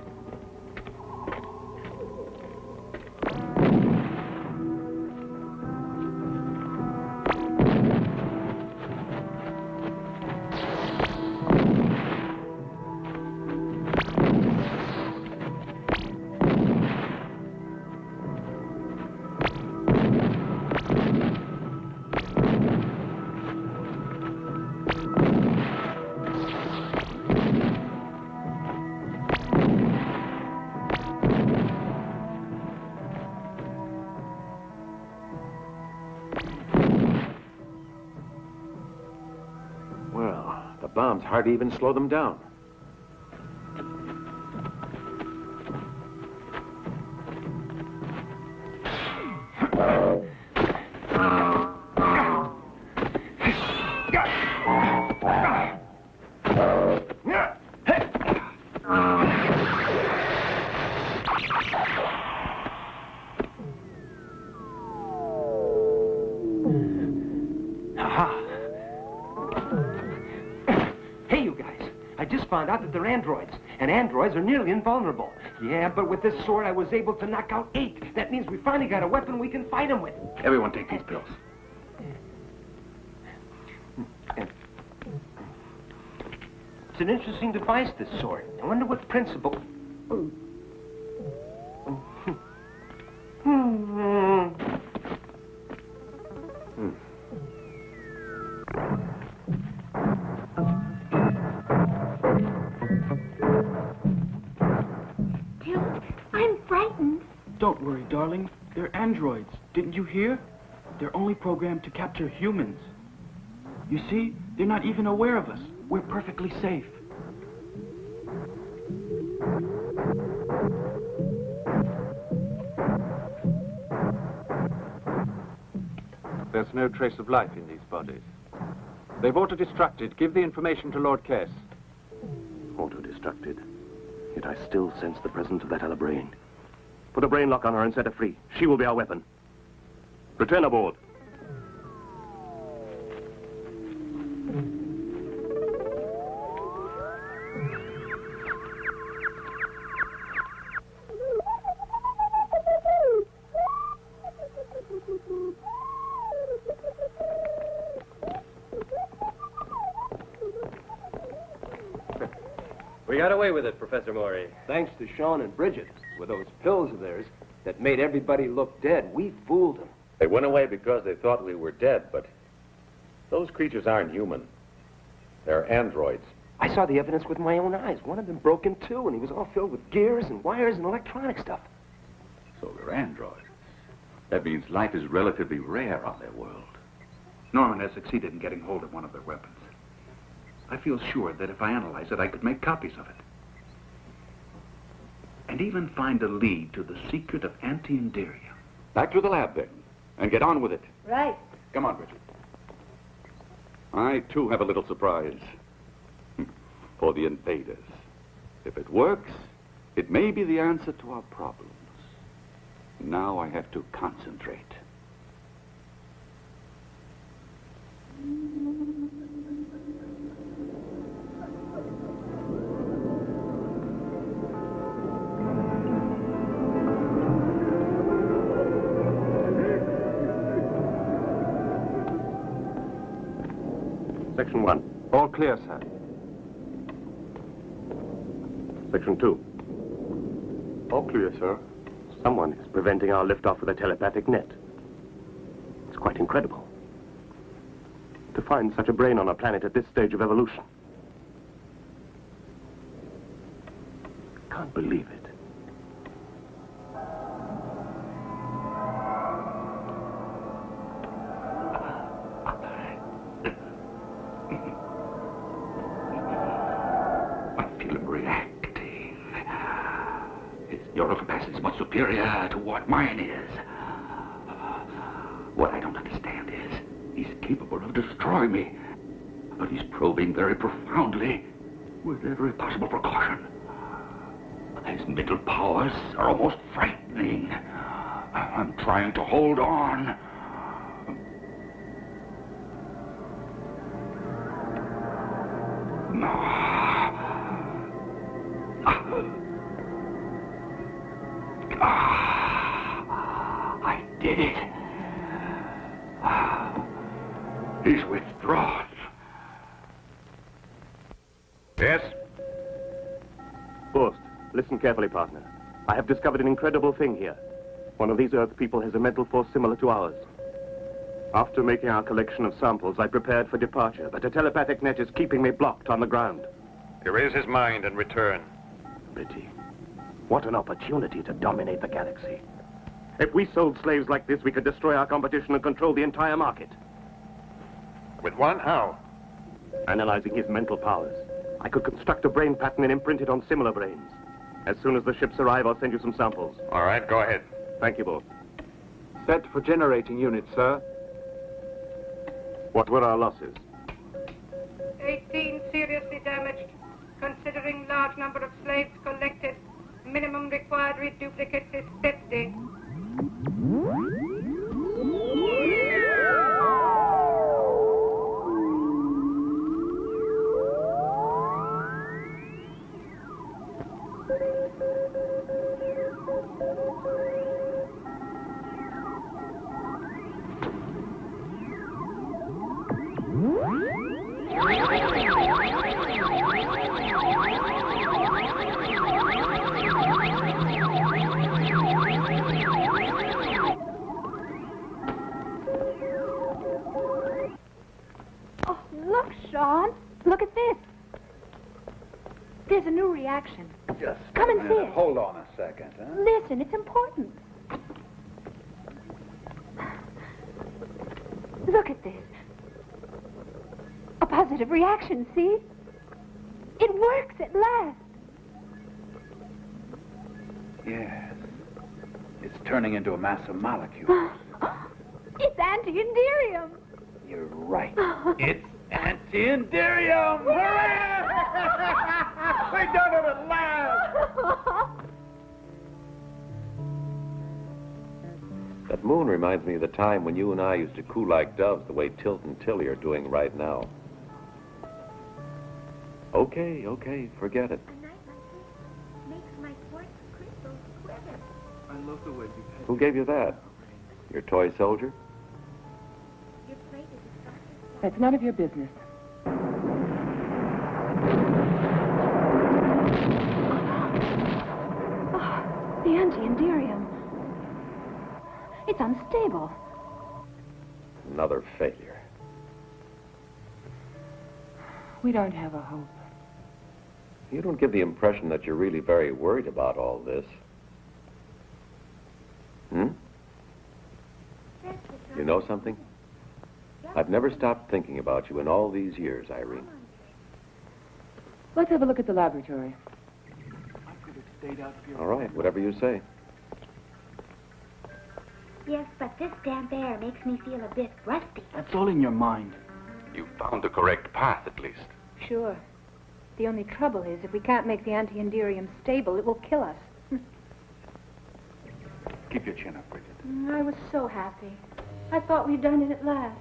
Bombs hardly even slow them down. Found out that they're androids, and androids are nearly invulnerable. Yeah, but with this sword, I was able to knock out 8. That means we finally got a weapon we can fight them with. Everyone take these pills. It's an interesting device, this sword. I wonder what principle... Don't worry, darling. They're androids. Didn't you hear? They're only programmed to capture humans. You see, they're not even aware of us. We're perfectly safe. There's no trace of life in these bodies. They've auto-destructed. Give the information to Lord Kess. Auto-destructed. Yet I still sense the presence of that other brain. Put a brain lock on her and set her free. She will be our weapon. Return aboard. We got away with it, Professor Maury. Thanks to Sean and Bridget. With those pills of theirs that made everybody look dead, we fooled them. They went away because they thought we were dead, but those creatures aren't human. They're androids. I saw the evidence with my own eyes. One of them broke in two, and he was all filled with gears and wires and electronic stuff. So they're androids. That means life is relatively rare on their world. Norman has succeeded in getting hold of one of their weapons. I feel sure that if I analyze it, I could make copies of it. And even find a lead to the secret of anti-inderium. Back to the lab, then, and get on with it. Right. Come on, Bridget. I, too, have a little surprise. For the invaders. If it works, it may be the answer to our problems. Now I have to concentrate. Section 1. All clear, sir. Section 2. All clear, sir. Someone is preventing our liftoff with a telepathic net. It's quite incredible. To find such a brain on a planet at this stage of evolution. Can't believe it. Neural capacity is much superior to what mine is. What I don't understand is he's capable of destroying me. But he's probing very profoundly with every possible precaution. His mental powers are almost frightening. I'm trying to hold on. I did it. He's withdrawn. Yes? Forst, listen carefully, partner. I have discovered an incredible thing here. One of these Earth people has a mental force similar to ours. After making our collection of samples, I prepared for departure, but a telepathic net is keeping me blocked on the ground. Erase his mind and return. Pity. What an opportunity to dominate the galaxy. If we sold slaves like this, we could destroy our competition and control the entire market. With one? How? Analyzing his mental powers, I could construct a brain pattern and imprint it on similar brains. As soon as the ships arrive, I'll send you some samples. All right, go ahead. Thank you both. Set for generating unit, sir. What were our losses? 18 seriously damaged. Considering large number of slaves collected, minimum required reduplicates is 50. Oh, look, Sean. Look at this. There's a new reaction. Just Come and see it. Hold on a second, huh? Listen, it's important. Look at this. A positive reaction, see? It works at last. Yes. It's turning into a mass of molecules. It's anti-inderium. You're right. It's anti-inderium! Hooray! We done it at last! That moon reminds me of the time when you and I used to coo like doves the way Tilt and Tilly are doing right now. Okay, forget it. Makes my quartz crystals quiver. I love the way you... Who gave you that? Your toy soldier? Your plate is a starship. It's none of your business. Oh, the anti-inderium. It's unstable. Another failure. We don't have a hope. You don't give the impression that you're really very worried about all this. Hmm? You know something? I've never stopped thinking about you in all these years, Irene. Let's have a look at the laboratory. All right, whatever you say. Yes, but this damp air makes me feel a bit rusty. That's all in your mind. You found the correct path, at least. Sure. The only trouble is, if we can't make the anti-enderium stable, it will kill us. Keep your chin up, Bridget. I was so happy. I thought we'd done it at last.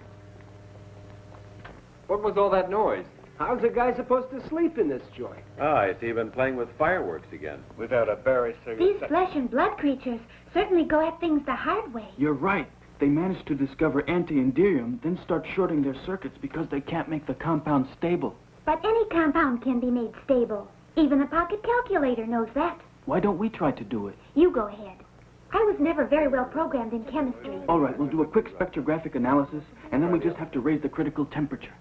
What was all that noise? How's a guy supposed to sleep in this joint? Ah, I see you've been playing with fireworks again. Without a very serious... These flesh and blood creatures certainly go at things the hard way. You're right. They managed to discover anti-enderium, then start shorting their circuits because they can't make the compound stable. But any compound can be made stable. Even a pocket calculator knows that. Why don't we try to do it? You go ahead. I was never very well programmed in chemistry. All right, we'll do a quick spectrographic analysis, and then we just have to raise the critical temperature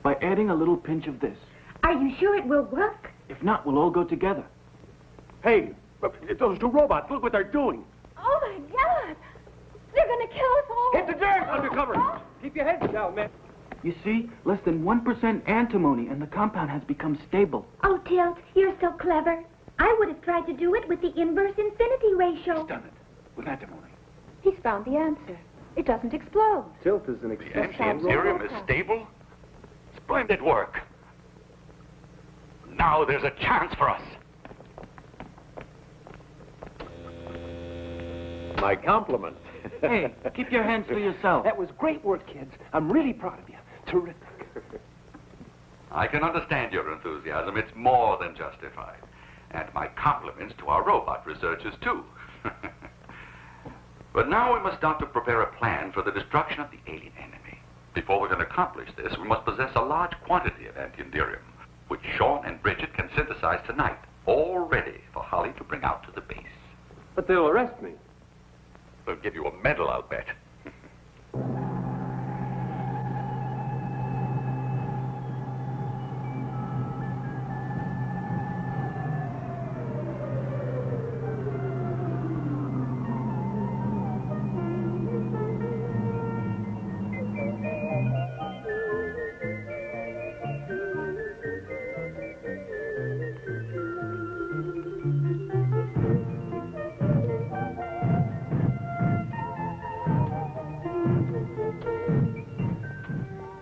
by adding a little pinch of this. Are you sure it will work? If not, we'll all go together. Hey, those two robots, look what they're doing. Oh, my God! They're going to kill us all! Hit the dirt! Undercover! Keep your heads down, man. You see, less than 1% antimony, and the compound has become stable. Oh, Tilt, you're so clever. I would have tried to do it with the inverse infinity ratio. He's done it. With antimony. He's found the answer. It doesn't explode. Tilt is an The exception. anti-enderium is stable? Splendid work. Now there's a chance for us. My compliments. Hey, keep your hands to yourself. That was great work, kids. I'm really proud of you. Terrific. I can understand your enthusiasm. It's more than justified. And my compliments to our robot researchers, too. But now we must start to prepare a plan for the destruction of the alien enemy. Before we can accomplish this, we must possess a large quantity of anti-enderium, which Sean and Bridget can synthesize tonight, all ready for Holly to bring out to the base. But they'll arrest me. They'll give you a medal, I'll bet.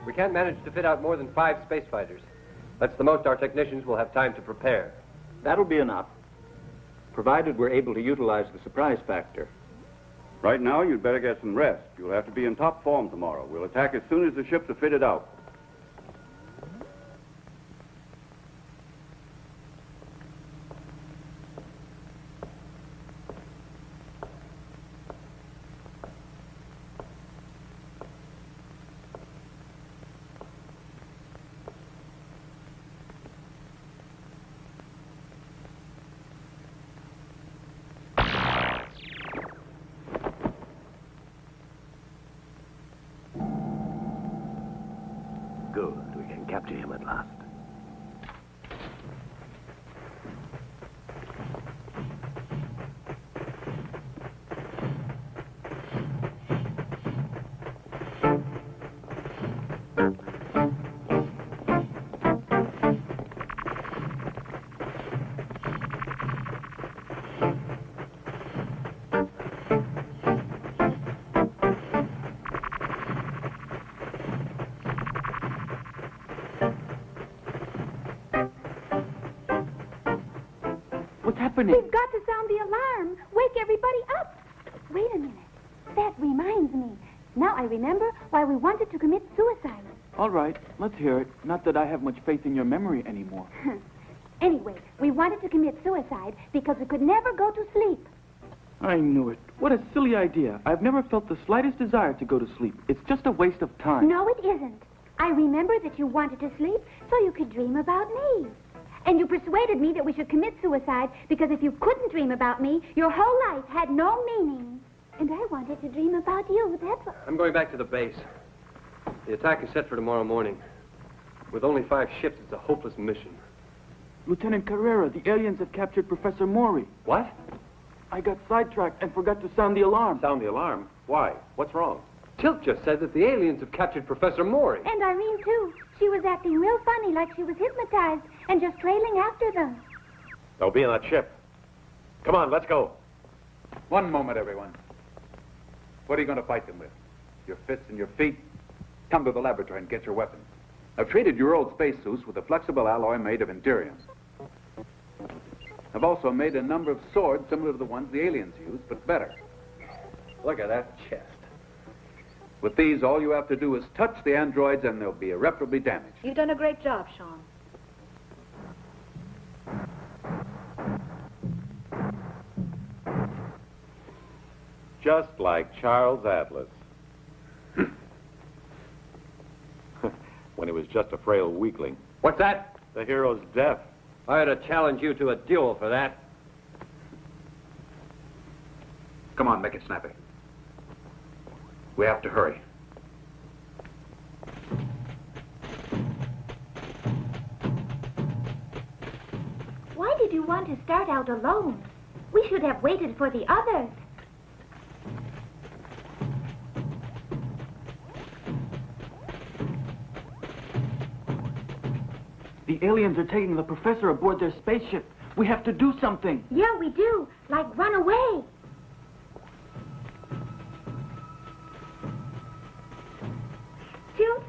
We can't manage to fit out more than 5 space fighters. That's the most our technicians will have time to prepare. That'll be enough, provided we're able to utilize the surprise factor. Right now, you'd better get some rest. You'll have to be in top form tomorrow. We'll attack as soon as the ships are fitted out. Good. We can capture him at last. What's happening? We've got to sound the alarm. Wake everybody up. Wait a minute. That reminds me. Now I remember why we wanted to commit suicide. All right, let's hear it. Not that I have much faith in your memory anymore. Anyway, we wanted to commit suicide because we could never go to sleep. I knew it. What a silly idea. I've never felt the slightest desire to go to sleep. It's just a waste of time. No, it isn't. I remember that you wanted to sleep so you could dream about me. And you persuaded me that we should commit suicide because if you couldn't dream about me, your whole life had no meaning. And I wanted to dream about you, that's what... I'm going back to the base. The attack is set for tomorrow morning. With only 5 ships, it's a hopeless mission. Lieutenant Carrera, the aliens have captured Professor Maury. What? I got sidetracked and forgot to sound the alarm. Sound the alarm? Why? What's wrong? Tilt just said that the aliens have captured Professor Maury. And Irene, too. She was acting real funny, like she was hypnotized, and just trailing after them. They'll be in that ship. Come on, let's go. One moment, everyone. What are you going to fight them with? Your fists and your feet? Come to the laboratory and get your weapons. I've treated your old spacesuits with a flexible alloy made of Endurium. I've also made a number of swords similar to the ones the aliens use, but better. Look at that chest. With these, all you have to do is touch the androids and they'll be irreparably damaged. You've done a great job, Sean. Just like Charles Atlas. When he was just a frail weakling. What's that? The hero's death. I ought to challenge you to a duel for that. Come on, make it snappy. We have to hurry. Why did you want to start out alone? We should have waited for the others. The aliens are taking the professor aboard their spaceship. We have to do something. Yeah, we do. Like run away. Tilt,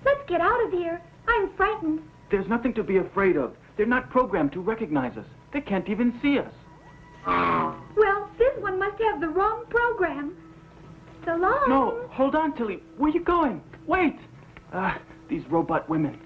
let's get out of here. I'm frightened. There's nothing to be afraid of. They're not programmed to recognize us. They can't even see us. Well, this one must have the wrong program. So long. No, hold on, Tilly. Where are you going? Wait. These robot women.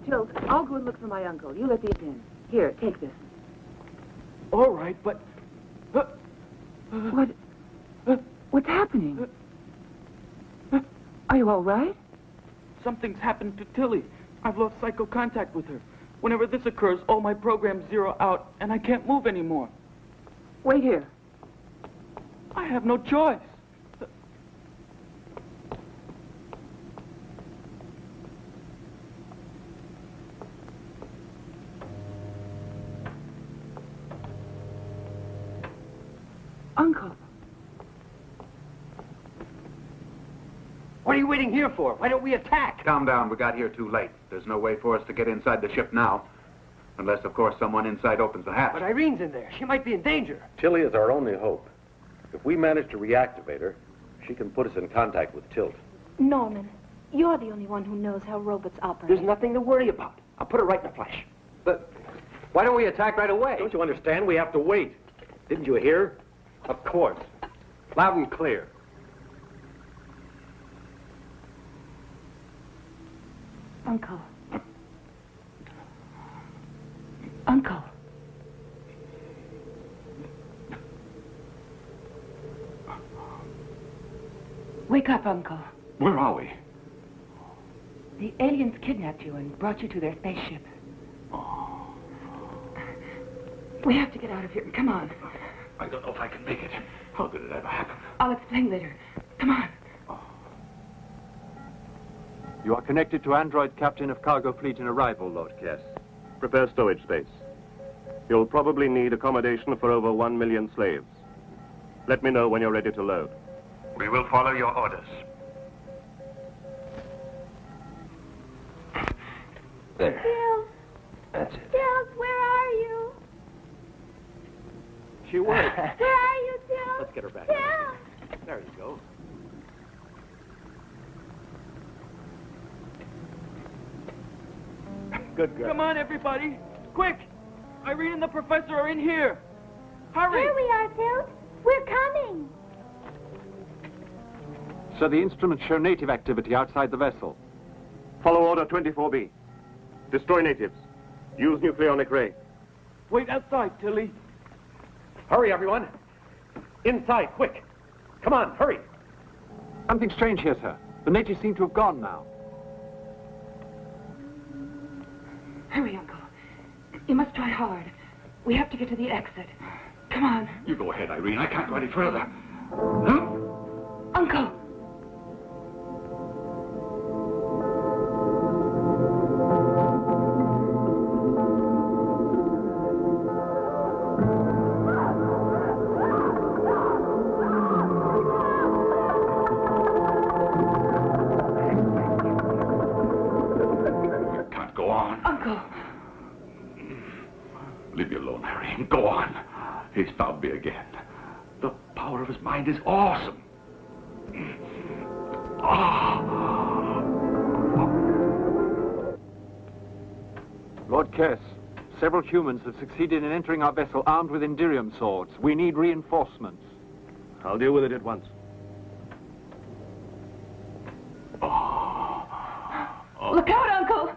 Tilt, I'll go and look for my uncle. You let these in. Here, take this. All right, but... What's happening? Are you all right? Something's happened to Tilly. I've lost psycho contact with her. Whenever this occurs, all my programs zero out, and I can't move anymore. Wait here. I have no choice. Uncle. What are you waiting here for? Why don't we attack? Calm down. We got here too late. There's no way for us to get inside the ship now. Unless, of course, someone inside opens the hatch. But Irene's in there. She might be in danger. Tilly is our only hope. If we manage to reactivate her, she can put us in contact with Tilt. Norman, you're the only one who knows how robots operate. There's nothing to worry about. I'll put her right in a flash. But why don't we attack right away? Don't you understand? We have to wait. Didn't you hear? Of course. Loud and clear. Uncle. Uncle. Wake up, Uncle. Where are we? The aliens kidnapped you and brought you to their spaceship. We have to get out of here. Come on. I don't know if I can make it. How did it ever happen? I'll explain later. Come on. You are connected to android captain of cargo fleet in arrival, Lord Kess. Prepare stowage space. You'll probably need accommodation for over 1 million slaves. Let me know when you're ready to load. We will follow your orders. There. Tilt. That's it. Tilt, where are you? She worked. Where are you, Tilt? Let's get her back. Tilt. There you go. Good girl. Come on, everybody. Quick! Irene and the professor are in here. Hurry! Here we are, Tilt. We're coming. So the instruments show native activity outside the vessel. Follow Order 24B. Destroy natives. Use nucleonic ray. Wait outside, Tilly. Hurry, everyone. Inside, quick. Come on, hurry. Something strange here, sir. The natives seem to have gone now. Hurry, Uncle. You must try hard. We have to get to the exit. Come on. You go ahead, Irene. I can't go any further. Uncle! Can't go on. Uncle! Leave me alone, Irene. Go on. He's found me again. The power of his mind is awesome. Lord Kess, several humans have succeeded in entering our vessel armed with Indirium swords. We need reinforcements. I'll deal with it at once. Look out, Uncle!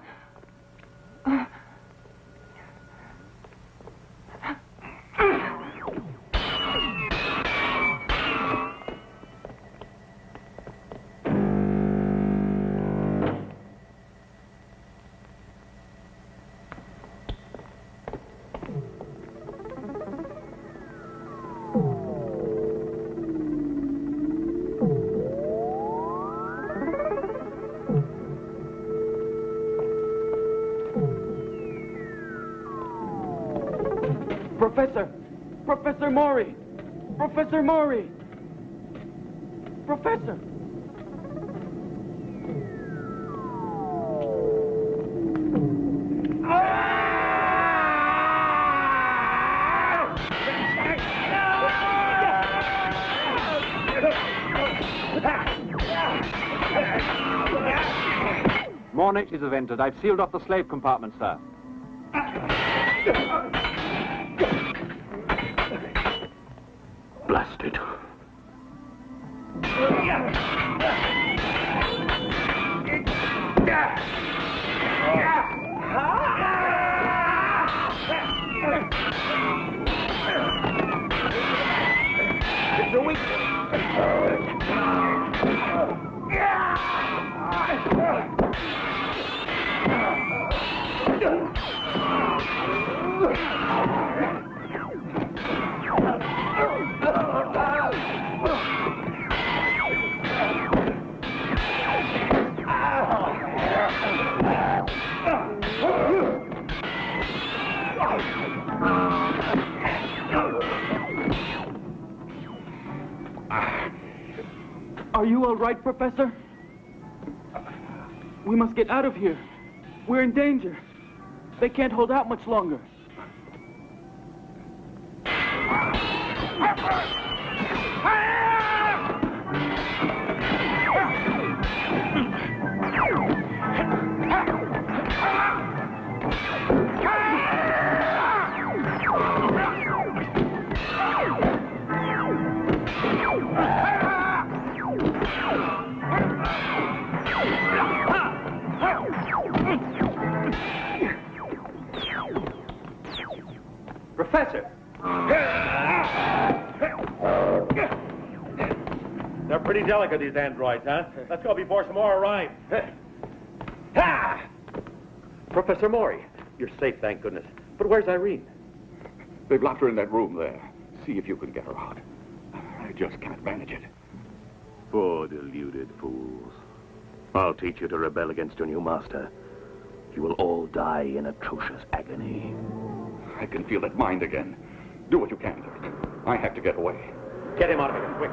Professor! Professor Maury! Professor Maury! Professor! More natives have entered. I've sealed off the slave compartment, sir. Blasted. It's a weak... Are you all right, Professor? We must get out of here. We're in danger. They can't hold out much longer. Professor! They're pretty delicate, these androids, huh? Let's go before some more arrive. Professor Maury, you're safe, thank goodness. But where's Irene? They've locked her in that room there. See if you can get her out. I just can't manage it. Poor deluded fools. I'll teach you to rebel against your new master. You will all die in atrocious agony. I can feel that mind again. Do what you can, Dirk. I have to get away. Get him out of here, quick.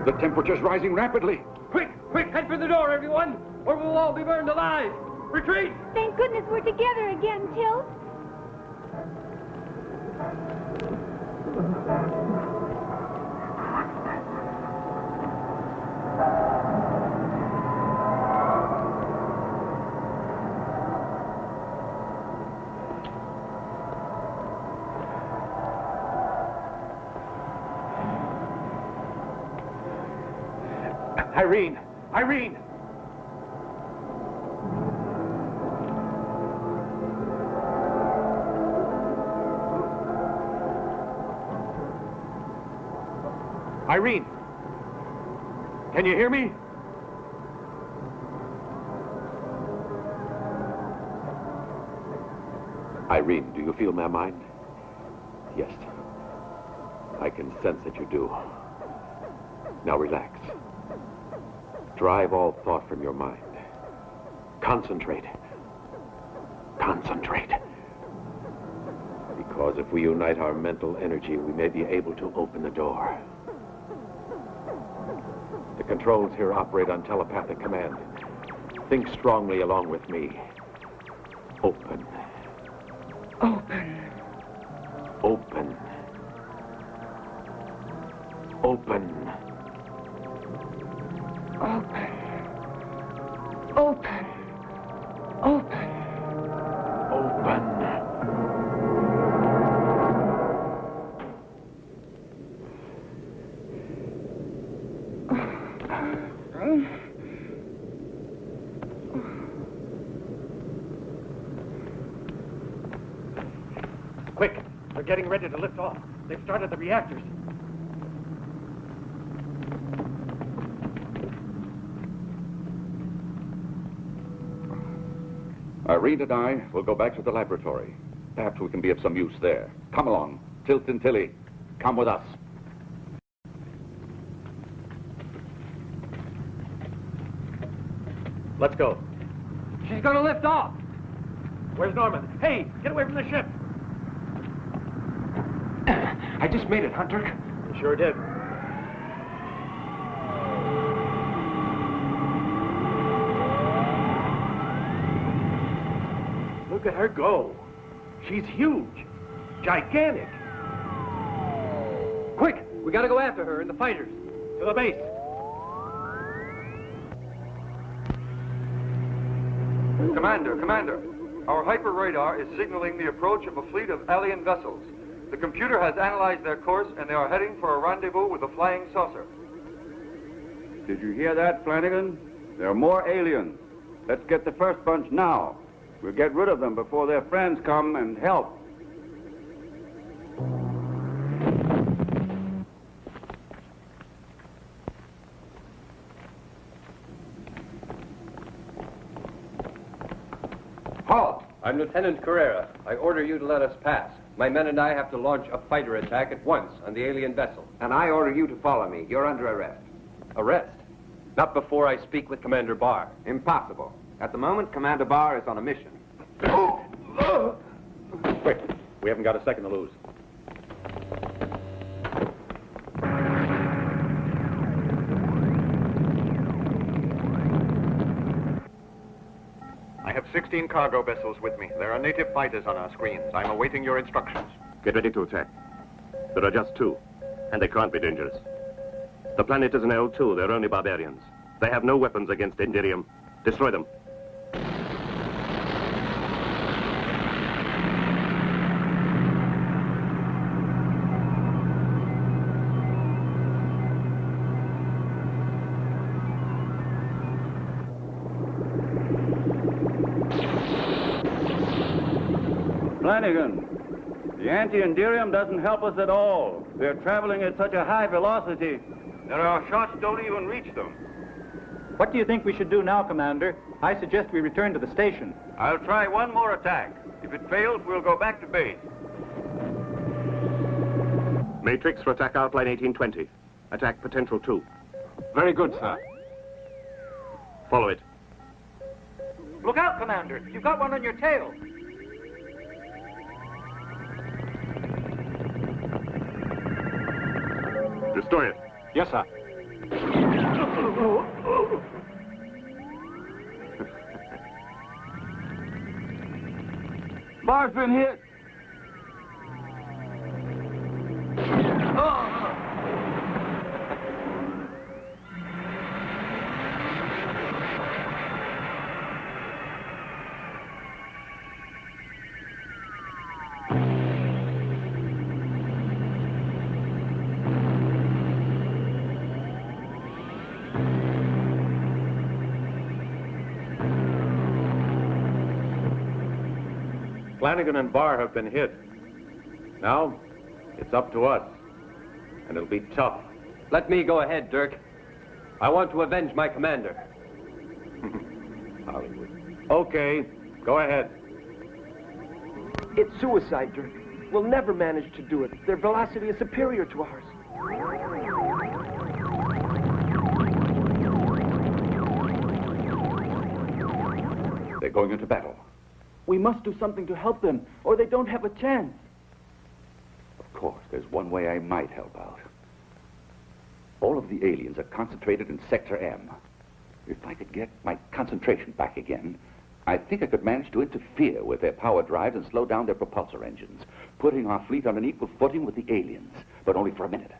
The temperature's rising rapidly. Quick, quick, head for the door, everyone, or we'll all be burned alive. Retreat! Thank goodness we're together again, Tilt. Irene! Irene! Irene! Can you hear me? Irene, do you feel my mind? Yes. I can sense that you do. Now relax. Drive all thought from your mind. Concentrate. Concentrate. Because if we unite our mental energy, we may be able to open the door. The controls here operate on telepathic command. Think strongly along with me. Open. Open. Open. Open. Open. Open. Open. Open. Quick! They're getting ready to lift off. They've started the reactors. Irene and I will go back to the laboratory. Perhaps we can be of some use there. Come along. Tilt and Tilly, come with us. Let's go. She's gonna lift off. Where's Norman? Hey, get away from the ship. I just made it, Hunter. You sure did. Look at her go. She's huge. Gigantic. Quick! We gotta go after her and the fighters. To the base. Commander, our hyper radar is signaling the approach of a fleet of alien vessels. The computer has analyzed their course and they are heading for a rendezvous with a flying saucer. Did you hear that, Flanagan? There are more aliens. Let's get the first bunch now. We'll get rid of them before their friends come and help. Halt! I'm Lieutenant Carrera. I order you to let us pass. My men and I have to launch a fighter attack at once on the alien vessel. And I order you to follow me. You're under arrest. Arrest? Not before I speak with Commander Barr. Impossible. At the moment, Commander Barr is on a mission. Quick, we haven't got a second to lose. I have 16 cargo vessels with me. There are native fighters on our screens. I'm awaiting your instructions. Get ready to attack. There are just 2, and they can't be dangerous. The planet is an L2. They're only barbarians. They have no weapons against Indirium. Destroy them. Flanagan, the anti-Indirium doesn't help us at all. They're traveling at such a high velocity. There are shots don't even reach them. What do you think we should do now, Commander? I suggest we return to the station. I'll try one more attack. If it fails, we'll go back to base. Matrix for attack outline 1820. Attack potential 2. Very good, sir. Follow it. Look out, Commander. You've got one on your tail. Destroy it. Yes, sir. Bar's been hit. Flanagan and Barr have been hit. Now, it's up to us. And it'll be tough. Let me go ahead, Dirk. I want to avenge my commander. Hollywood. Okay, go ahead. It's suicide, Dirk. We'll never manage to do it. Their velocity is superior to ours. They're going into battle. We must do something to help them, or they don't have a chance. Of course, there's one way I might help out. All of the aliens are concentrated in Sector M. If I could get my concentration back again, I think I could manage to interfere with their power drives and slow down their propulsor engines, putting our fleet on an equal footing with the aliens, but only for a minute.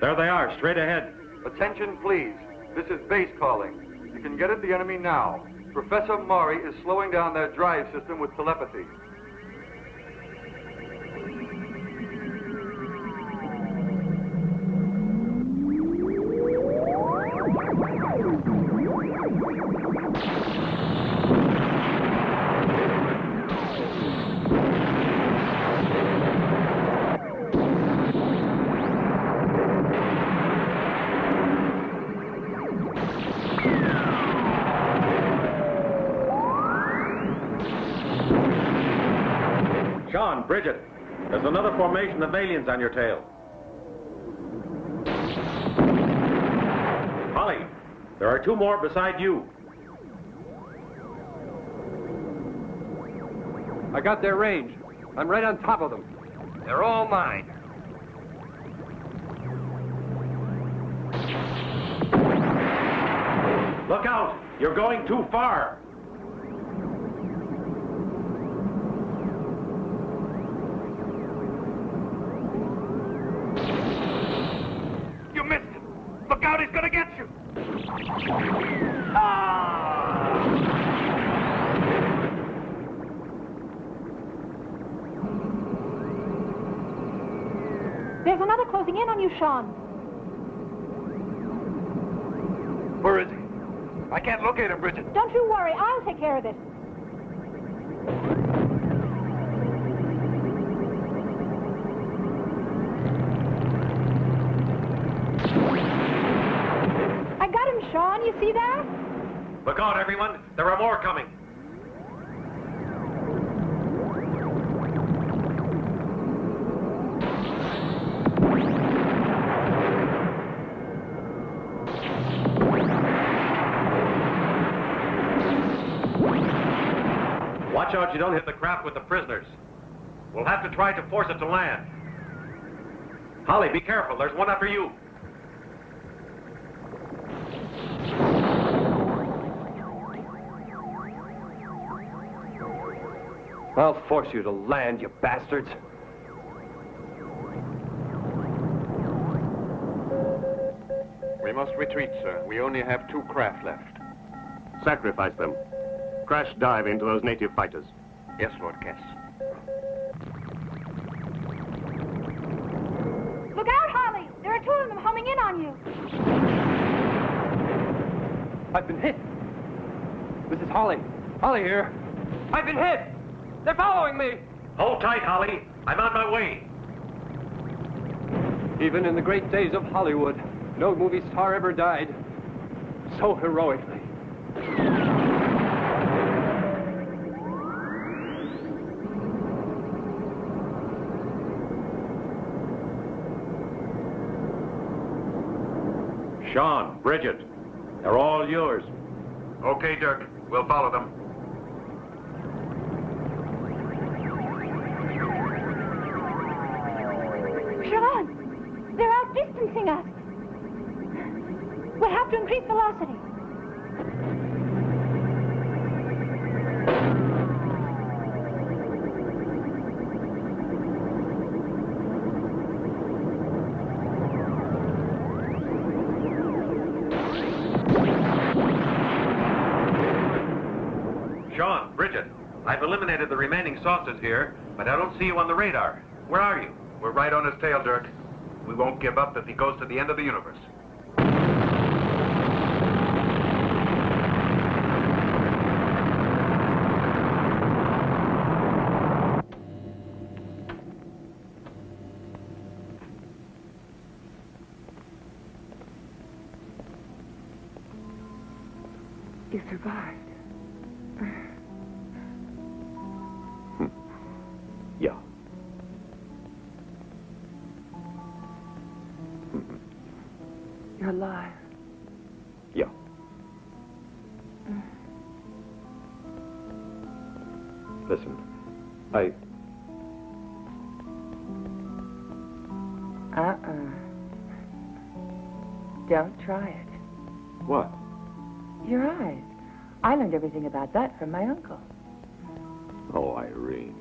There they are, straight ahead. Attention, please. This is base calling. You can get at the enemy now. Professor Maury is slowing down their drive system with telepathy. Sean, Bridget, there's another formation of aliens on your tail. Holly, there are two more beside you. I got their range. I'm right on top of them. They're all mine. Look out! You're going too far! You missed him! Look out, he's gonna get you! There's another closing in on you, Sean. Where is he? I can't locate him, Bridget. Don't you worry. I'll take care of this. I got him, Sean. You see that? Look out, everyone! There are more coming! Watch out you don't hit the craft with the prisoners. We'll have to try to force it to land. Holly, be careful. There's one after you. I'll force you to land, you bastards. We must retreat, sir. We only have 2 craft left. Sacrifice them. Crash dive into those native fighters. Yes, Lord Kess. Look out, Holly! There are 2 of them homing in on you. I've been hit. This is Holly. Holly here. I've been hit. They're following me. Hold tight, Holly. I'm on my way. Even in the great days of Hollywood, no movie star ever died so heroically. Sean, Bridget, they're all yours. Okay, Dirk. We'll follow them. distancing us. We'll have to increase velocity. Sean, Bridget, I've eliminated the remaining saucers here, but I don't see you on the radar. Where are you? We're right on his tail, Dirk. We won't give up if he goes to the end of the universe. You survived. Yeah. You're alive. Yeah. Listen, Don't try it. What? Your eyes. I learned everything about that from my uncle. Oh, Irene.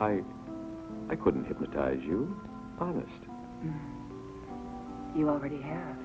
I couldn't hypnotize you. Honest. You already have.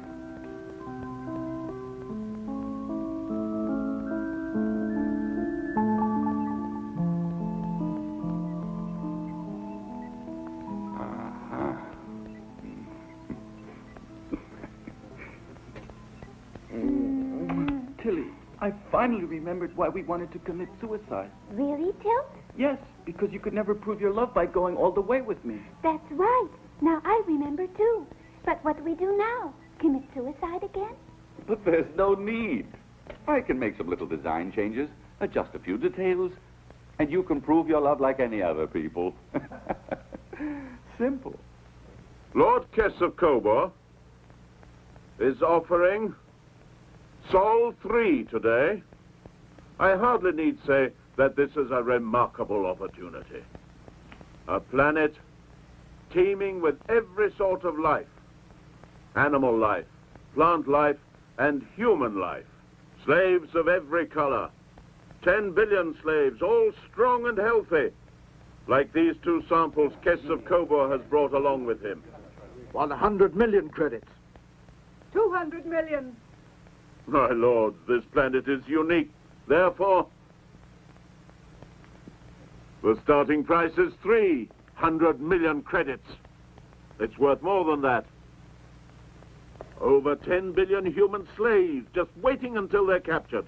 Tilly, I finally remembered why we wanted to commit suicide. Really, Tilt? Yes, because you could never prove your love by going all the way with me. That's right. Now I remember, too. But what do we do now? Commit suicide again? But there's no need. I can make some little design changes, adjust a few details, and you can prove your love like any other people. Simple. Lord Kess of Cobor is offering Sol 3 today. I hardly need say that this is a remarkable opportunity. A planet teeming with every sort of life. Animal life, plant life, and human life. Slaves of every color. 10 billion slaves, all strong and healthy, like these two samples Kess of Cobor has brought along with him. 100 million credits. 200 million. My lords, this planet is unique. Therefore, the starting price is 300 million credits. It's worth more than that. Over 10 billion human slaves just waiting until they're captured.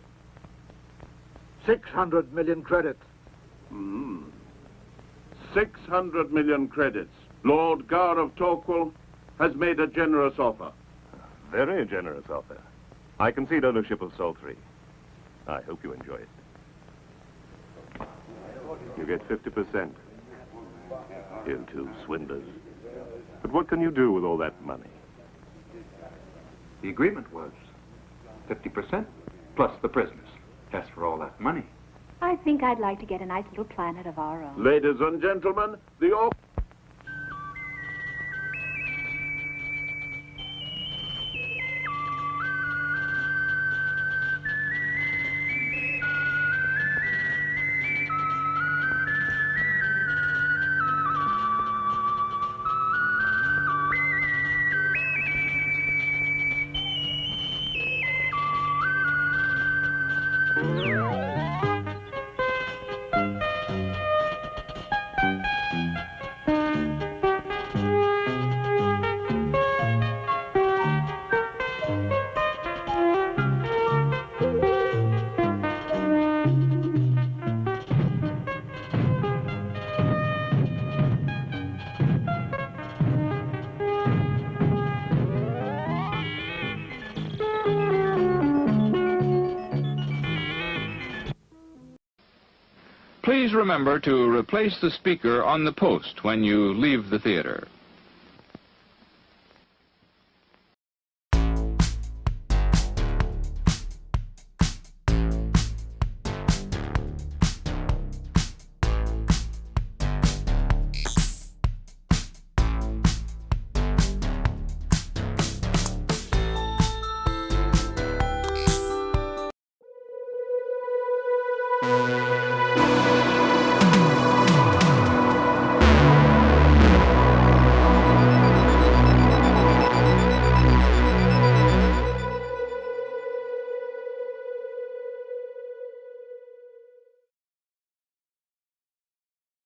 600 million credits. 600 million credits. Lord Gar of Torquil has made a generous offer. Very generous offer. I concede ownership of Sol 3. I hope you enjoy it. You get 50%. You two swindlers. But what can you do with all that money? The agreement was 50% plus the prisoners. As for all that money. I think I'd like to get a nice little planet of our own. Ladies and gentlemen, the offer... Please remember to replace the speaker on the post when you leave the theater.